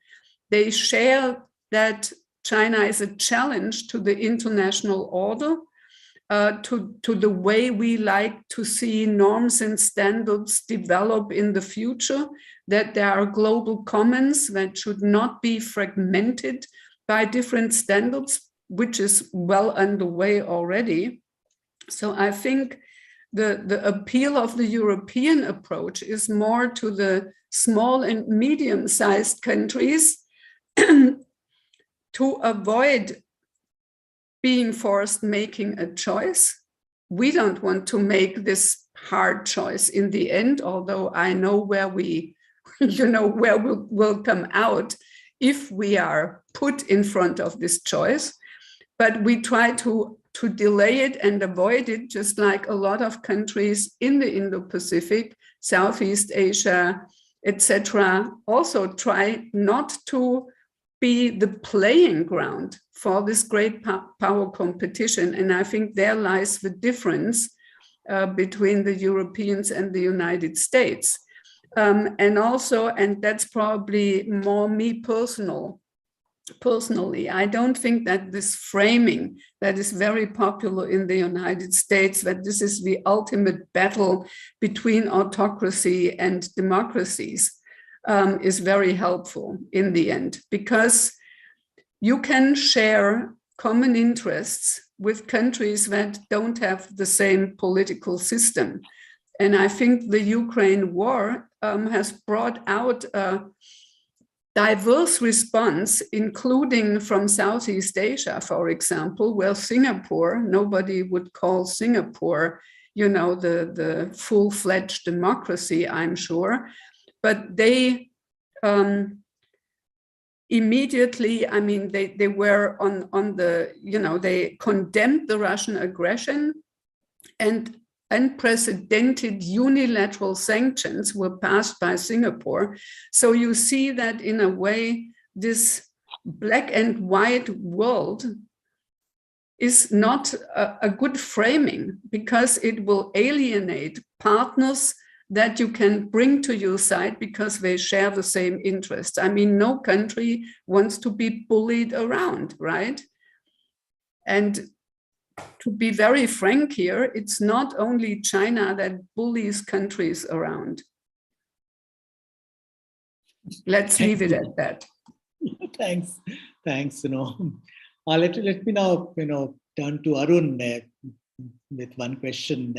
They share that China is a challenge to the international order, to the way we like to see norms and standards develop in the future, that there are global commons that should not be fragmented by different standards, which is well underway already. So I think the appeal of the European approach is more to the small and medium-sized countries to avoid being forced making a choice. We don't want to make this hard choice in the end, although I know where we, where we'll come out if we are put in front of this choice. But we try to delay it and avoid it, just like a lot of countries in the Indo-Pacific, Southeast Asia, etc., also try not to be the playing ground for this great power competition. And I think there lies the difference between the Europeans and the United States. And also, and that's probably more me personally, I don't think that this framing that is very popular in the United States, that this is the ultimate battle between autocracy and democracies, is very helpful in the end, because you can share common interests with countries that don't have the same political system. And I think the Ukraine war has brought out a diverse response, including from Southeast Asia, for example, where Singapore, nobody would call Singapore, the full-fledged democracy, I'm sure. But they immediately, I mean, they were on the, they condemned the Russian aggression, and unprecedented unilateral sanctions were passed by Singapore. So you see that in a way, this black and white world is not a good framing, because it will alienate partners that you can bring to your side because they share the same interests. I mean, no country wants to be bullied around, right? And to be very frank here, it's not only China that bullies countries around. Let's leave it at that. Thanks. Let me now, turn to Arun with one question.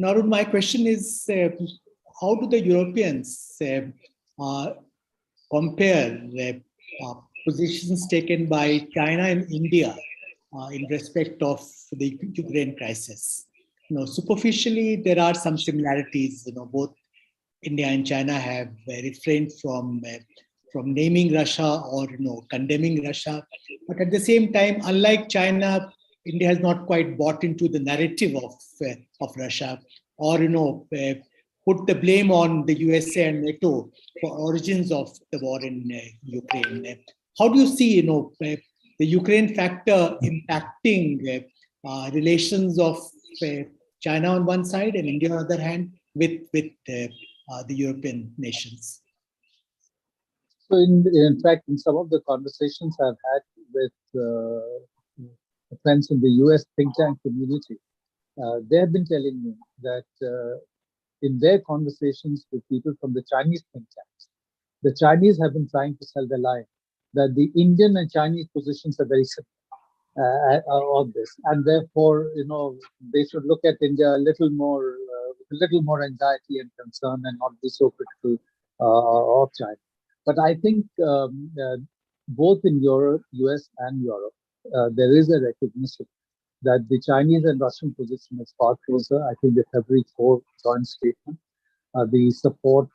Arun, my question is, how do the Europeans compare positions taken by China and India in respect of the Ukraine crisis? Superficially, there are some similarities. Both India and China have refrained from naming Russia or condemning Russia, but at the same time, unlike China, India has not quite bought into the narrative of Russia, or put the blame on the USA and NATO for origins of the war in Ukraine. How do you see the Ukraine factor impacting relations of China on one side and India on the other hand with the European nations? So in fact, in some of the conversations I've had with friends in the US think tank community, they have been telling me that in their conversations with people from the Chinese think tanks, the Chinese have been trying to sell the lie that the Indian and Chinese positions are very similar on this, and therefore, they should look at India a little more anxiety and concern, and not be so critical of China. But I think both in Europe, US and Europe, there is a recognition that the Chinese and Russian position is far closer. I think the February 4 joint statement, the support,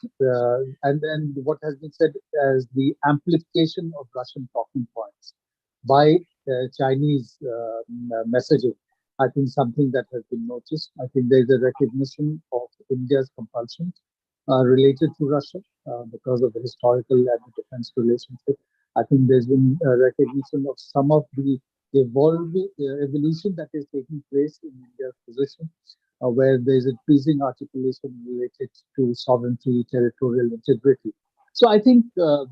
and then what has been said as the amplification of Russian talking points by Chinese messaging, I think something that has been noticed. I think there is a recognition of India's compulsion related to Russia because of the historical and the defense relationship. I think there's been a recognition of some of the evolution that is taking place in India's position, where there's increasing articulation related to sovereignty, territorial integrity. So I think neither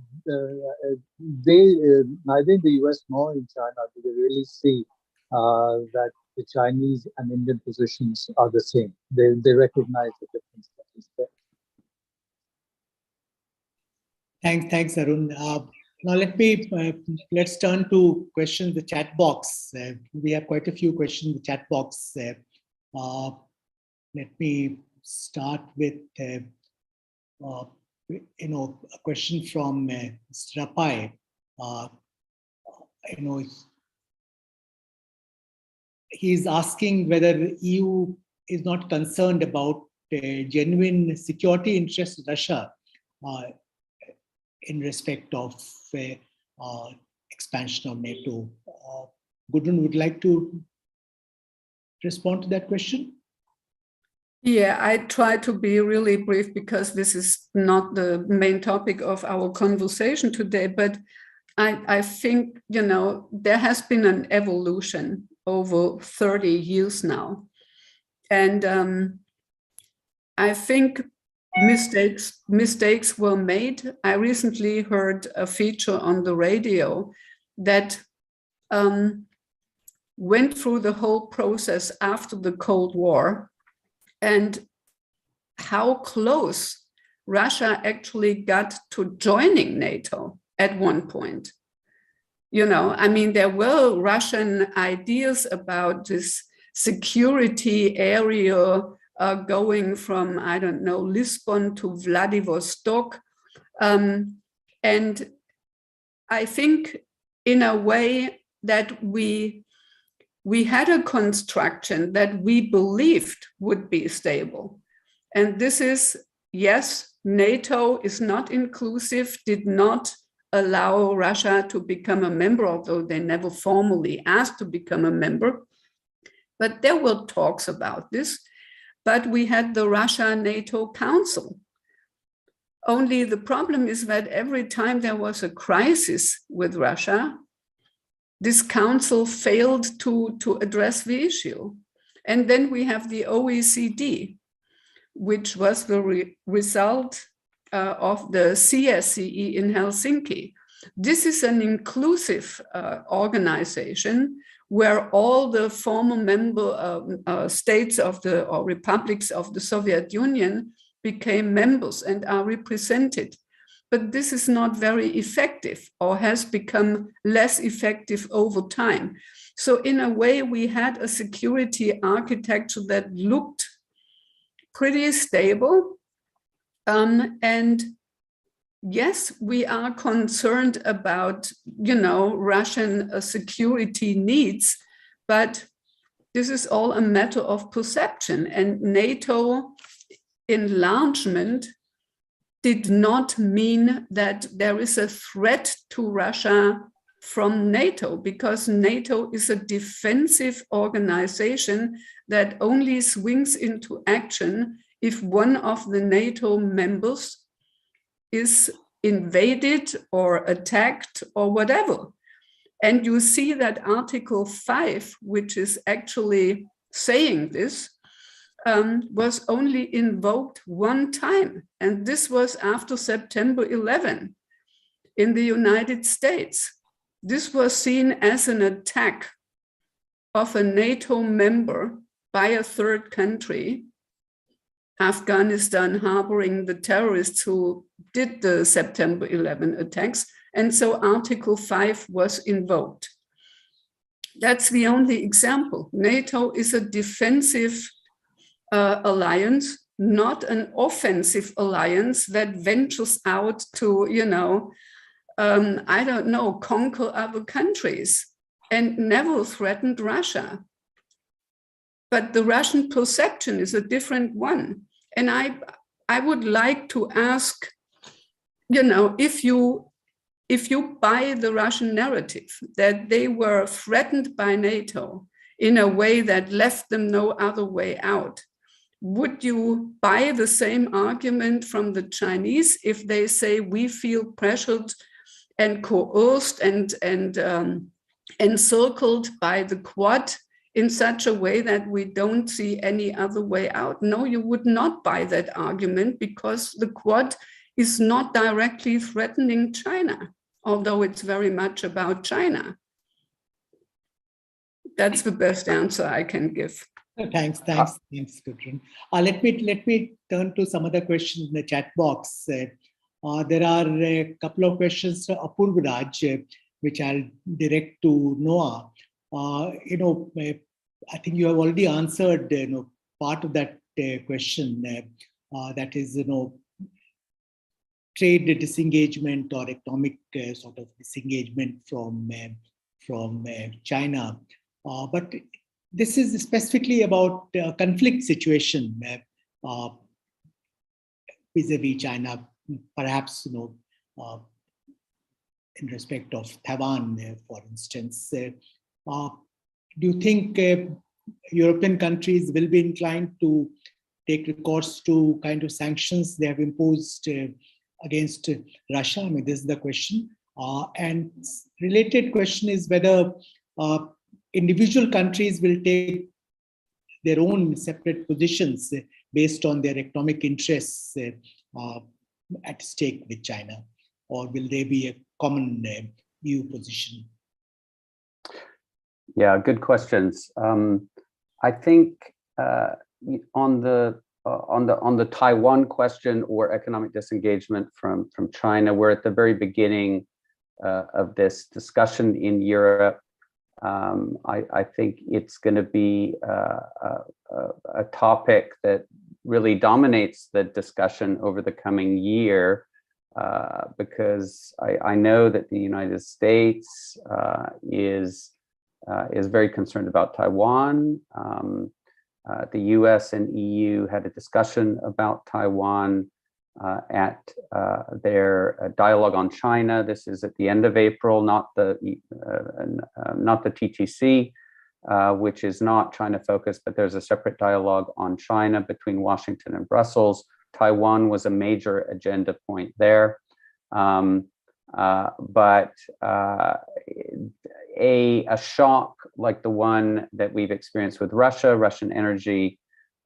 in the US nor in China do they really see that the Chinese and Indian positions are the same. They recognize the difference that is there. Thanks, Arun. Now let's turn to questions in the chat box. We have quite a few questions in the chat box. Let me start with a question from Mr. Rapai. He's asking whether the EU is not concerned about genuine security interests of Russia in respect of expansion of NATO. Gudrun, would like to respond to that question? Yeah, I try to be really brief because this is not the main topic of our conversation today, but I think, there has been an evolution over 30 years now. And I think mistakes were made. I recently heard a feature on the radio that went through the whole process after the Cold War and how close Russia actually got to joining NATO at one point. There were Russian ideas about this security area going from, Lisbon to Vladivostok. And I think in a way that we had a construction that we believed would be stable. And this is, yes, NATO is not inclusive, did not allow Russia to become a member, although they never formally asked to become a member. But there were talks about this. But we had the Russia-NATO Council. Only the problem is that every time there was a crisis with Russia, this council failed to address the issue. And then we have the Oecd, which was the result of the CSCE in Helsinki. This is an inclusive organization where all the former member states or republics of the Soviet Union became members and are represented. But this is not very effective or has become less effective over time. So in a way, we had a security architecture that looked pretty stable. And yes, we are concerned about, Russian security needs, but this is all a matter of perception. And NATO enlargement did not mean that there is a threat to Russia from NATO, because NATO is a defensive organization that only swings into action if one of the NATO members is invaded or attacked or whatever. And you see that Article 5, which is actually saying this, was only invoked one time. And this was after September 11 in the United States. This was seen as an attack of a NATO member by a third country, Afghanistan harboring the terrorists who did the September 11 attacks. And so Article 5 was invoked. That's the only example. NATO is a defensive alliance, not an offensive alliance that ventures out to, conquer other countries, and never threatened Russia. But the Russian perception is a different one. And I would like to ask, if you buy the Russian narrative that they were threatened by NATO in a way that left them no other way out, would you buy the same argument from the Chinese if they say we feel pressured and coerced and encircled by the Quad in such a way that we don't see any other way out? No, you would not buy that argument, because the Quad is not directly threatening China, although it's very much about China. That's the best answer I can give. Thanks, Gudrun. Let me turn to some other questions in the chat box. There are a couple of questions, Apurvaraj, which I'll direct to Noah. I think you have already answered, part of that question. That is, trade disengagement or economic sort of disengagement from China. But this is specifically about conflict situation vis-a-vis China, perhaps, in respect of Taiwan, for instance. Do you think European countries will be inclined to take recourse to kind of sanctions they have imposed against Russia? I mean, this is the question. And related question is whether individual countries will take their own separate positions based on their economic interests at stake with China, or will there be a common EU position? Yeah, good questions. I think on the Taiwan question or economic disengagement from China, we're at the very beginning of this discussion in Europe. I think it's going to be a topic that really dominates the discussion over the coming year, because I know that the United States is very concerned about Taiwan. The US and EU had a discussion about Taiwan at their dialogue on China. This is at the end of April, not the TTC, which is not China focused, but there's a separate dialogue on China between Washington and Brussels. Taiwan was a major agenda point there. But a shock like the one that we've experienced with Russian energy,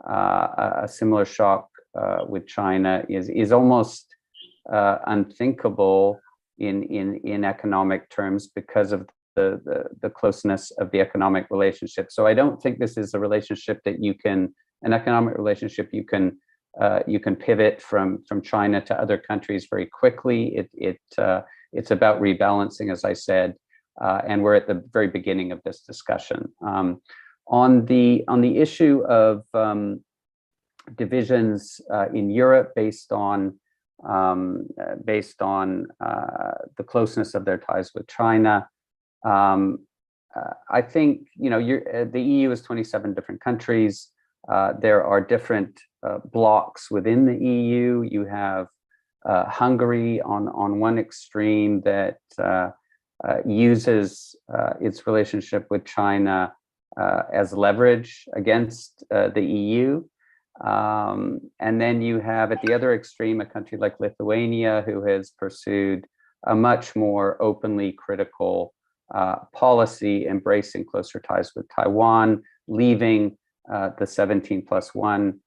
a similar shock with China is almost unthinkable in economic terms because of the closeness of the economic relationship. So I don't think this is a relationship that an economic relationship you can pivot from China to other countries very quickly. It's about rebalancing, as I said, and we're at the very beginning of this discussion. On the issue of divisions in Europe based on the closeness of their ties with China, I think the EU is 27 different countries. There are different blocks within the EU. You have Hungary on one extreme that uses its relationship with China as leverage against the EU. And then you have at the other extreme a country like Lithuania, who has pursued a much more openly critical policy, embracing closer ties with Taiwan, leaving the 17+1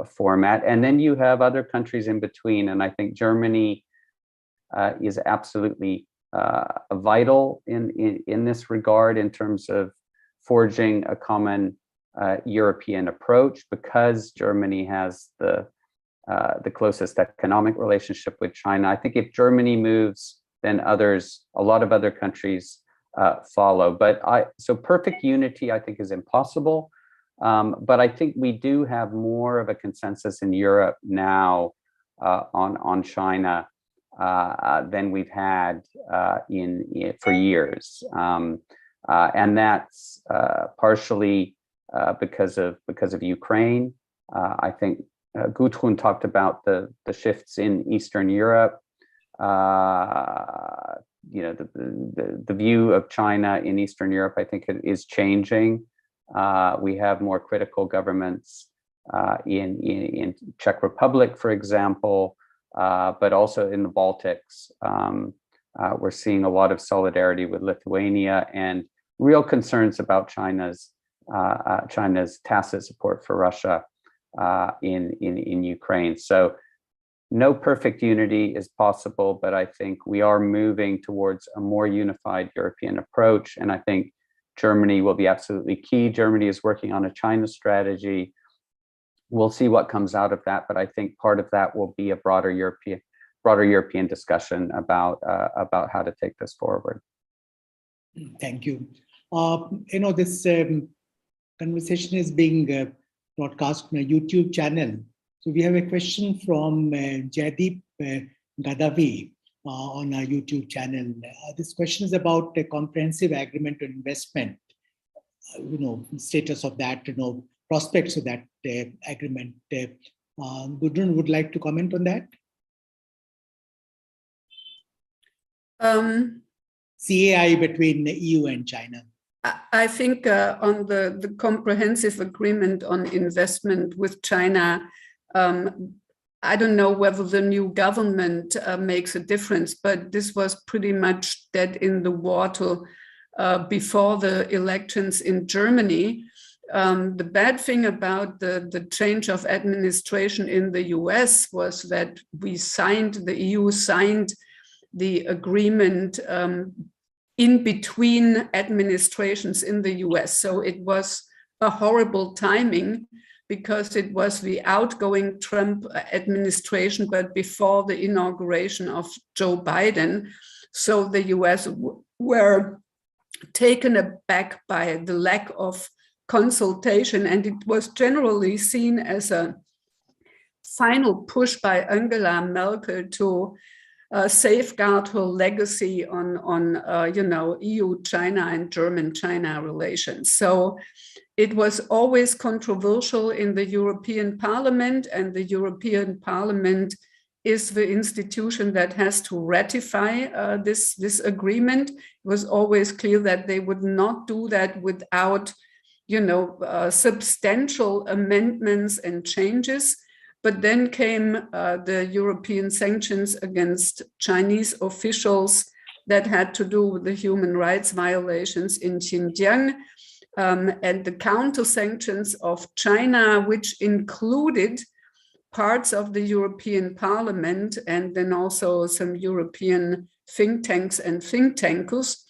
format. And then you have other countries in between. And I think Germany is absolutely vital in this regard in terms of forging a common European approach, because Germany has the closest economic relationship with China. I think if Germany moves, then a lot of other countries follow. So perfect unity, I think, is impossible. But I think we do have more of a consensus in Europe now on China than we've had for years, and that's partially because of Ukraine. I think Gudrun talked about the shifts in Eastern Europe. The view of China in Eastern Europe, I think, is changing. We have more critical governments in Czech Republic, for example, but also in the Baltics. We're seeing a lot of solidarity with Lithuania and real concerns about China's tacit support for Russia in Ukraine. So no perfect unity is possible, but I think we are moving towards a more unified European approach. And I think Germany will be absolutely key. Germany is working on a China strategy. We'll see what comes out of that, but I think part of that will be a broader European discussion about how to take this forward. Thank you. This conversation is being broadcast on a YouTube channel. So we have a question from Jaideep Gadavi on our YouTube channel. This question is about a comprehensive agreement on investment, status of that, prospects of that agreement. Gudrun would like to comment on that? CAI between the EU and China. I think on the comprehensive agreement on investment with China, I don't know whether the new government makes a difference, but this was pretty much dead in the water before the elections in Germany. The bad thing about the change of administration in the US was that the EU signed the agreement in between administrations in the US. So it was a horrible timing because it was the outgoing Trump administration, but before the inauguration of Joe Biden. So the US were taken aback by the lack of consultation, and it was generally seen as a final push by Angela Merkel to safeguard her legacy on EU-China and German-China relations. So it was always controversial in the European Parliament, and the European Parliament is the institution that has to ratify this agreement. It was always clear that they would not do that without, substantial amendments and changes. But then came the European sanctions against Chinese officials that had to do with the human rights violations in Xinjiang, and the counter sanctions of China, which included parts of the European Parliament and then also some European think tanks and think tankers.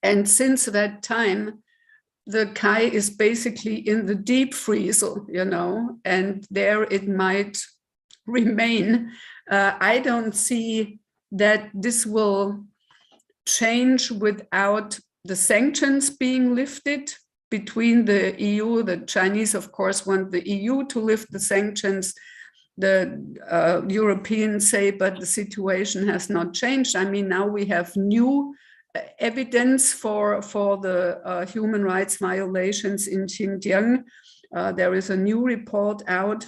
And since that time, the Kai is basically in the deep freezer, and there it might remain. I don't see that this will change without the sanctions being lifted between the EU. The Chinese, of course, want the EU to lift the sanctions. The Europeans say, but the situation has not changed. I mean, now we have new evidence for the human rights violations in Xinjiang. There is a new report out.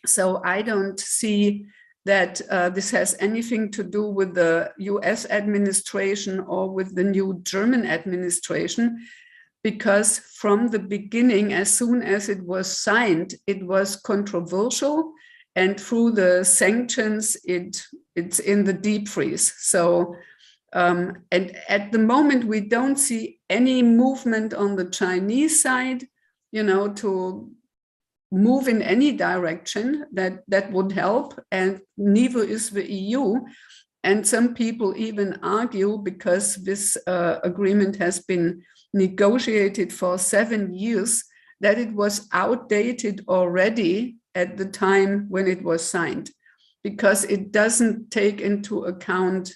So I don't see that this has anything to do with the US administration or with the new German administration, because from the beginning, as soon as it was signed, it was controversial, and through the sanctions, it's in the deep freeze. So, and at the moment, we don't see any movement on the Chinese side, to move in any direction that would help, and neither is the EU. And some people even argue, because this agreement has been negotiated for 7 years, that it was outdated already at the time when it was signed, because it doesn't take into account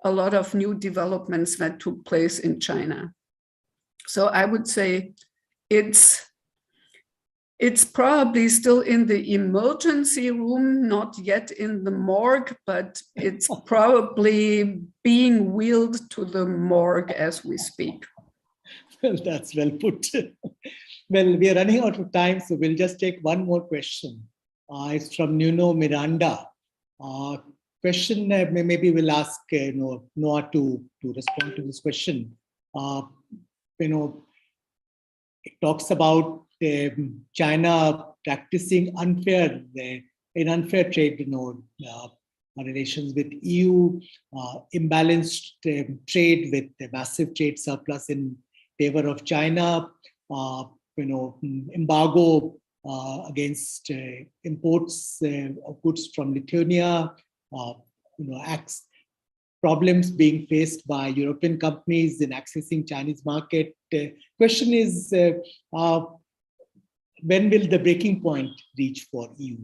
a lot of new developments that took place in China. So I would say it's probably still in the emergency room, not yet in the morgue, but it's probably being wheeled to the morgue as we speak. Well, that's well put. Well, we are running out of time, so we'll just take one more question. It's from Nuno Miranda. Question, maybe we'll ask Noah to respond to this question. It talks about China practicing unfair trade relations with EU, imbalanced trade with a massive trade surplus in favor of China, embargo against imports of goods from Lithuania, problems being faced by European companies in accessing Chinese market. Question is, when will the breaking point reach for EU?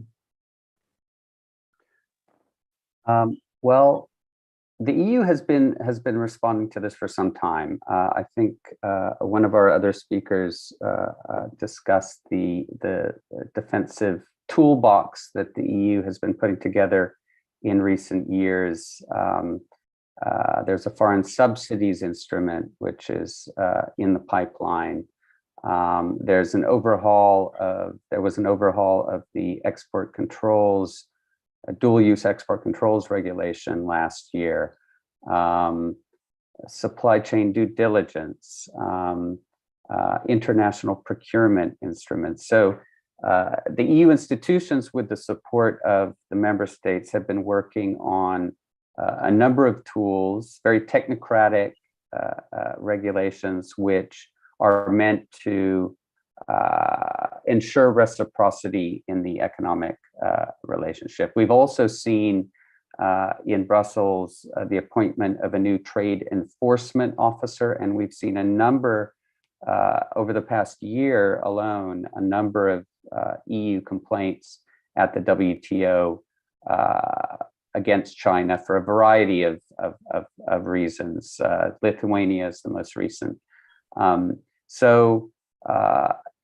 Well, the EU has been responding to this for some time. I think one of our other speakers discussed the defensive toolbox that the EU has been putting together in recent years. There's a foreign subsidies instrument which is in the pipeline. There was an overhaul of the export controls, dual-use export controls regulation last year, supply chain due diligence, international procurement instruments. So the EU institutions, with the support of the member states, have been working on a number of tools, very technocratic regulations, which are meant to ensure reciprocity in the economic relationship. We've also seen in Brussels the appointment of a new trade enforcement officer, and we've seen a number, over the past year alone, a number of EU complaints at the WTO against China for a variety of reasons. Lithuania is the most recent.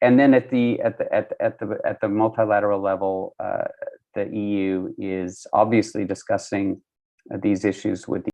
And then at the multilateral level, the EU is obviously discussing these issues with the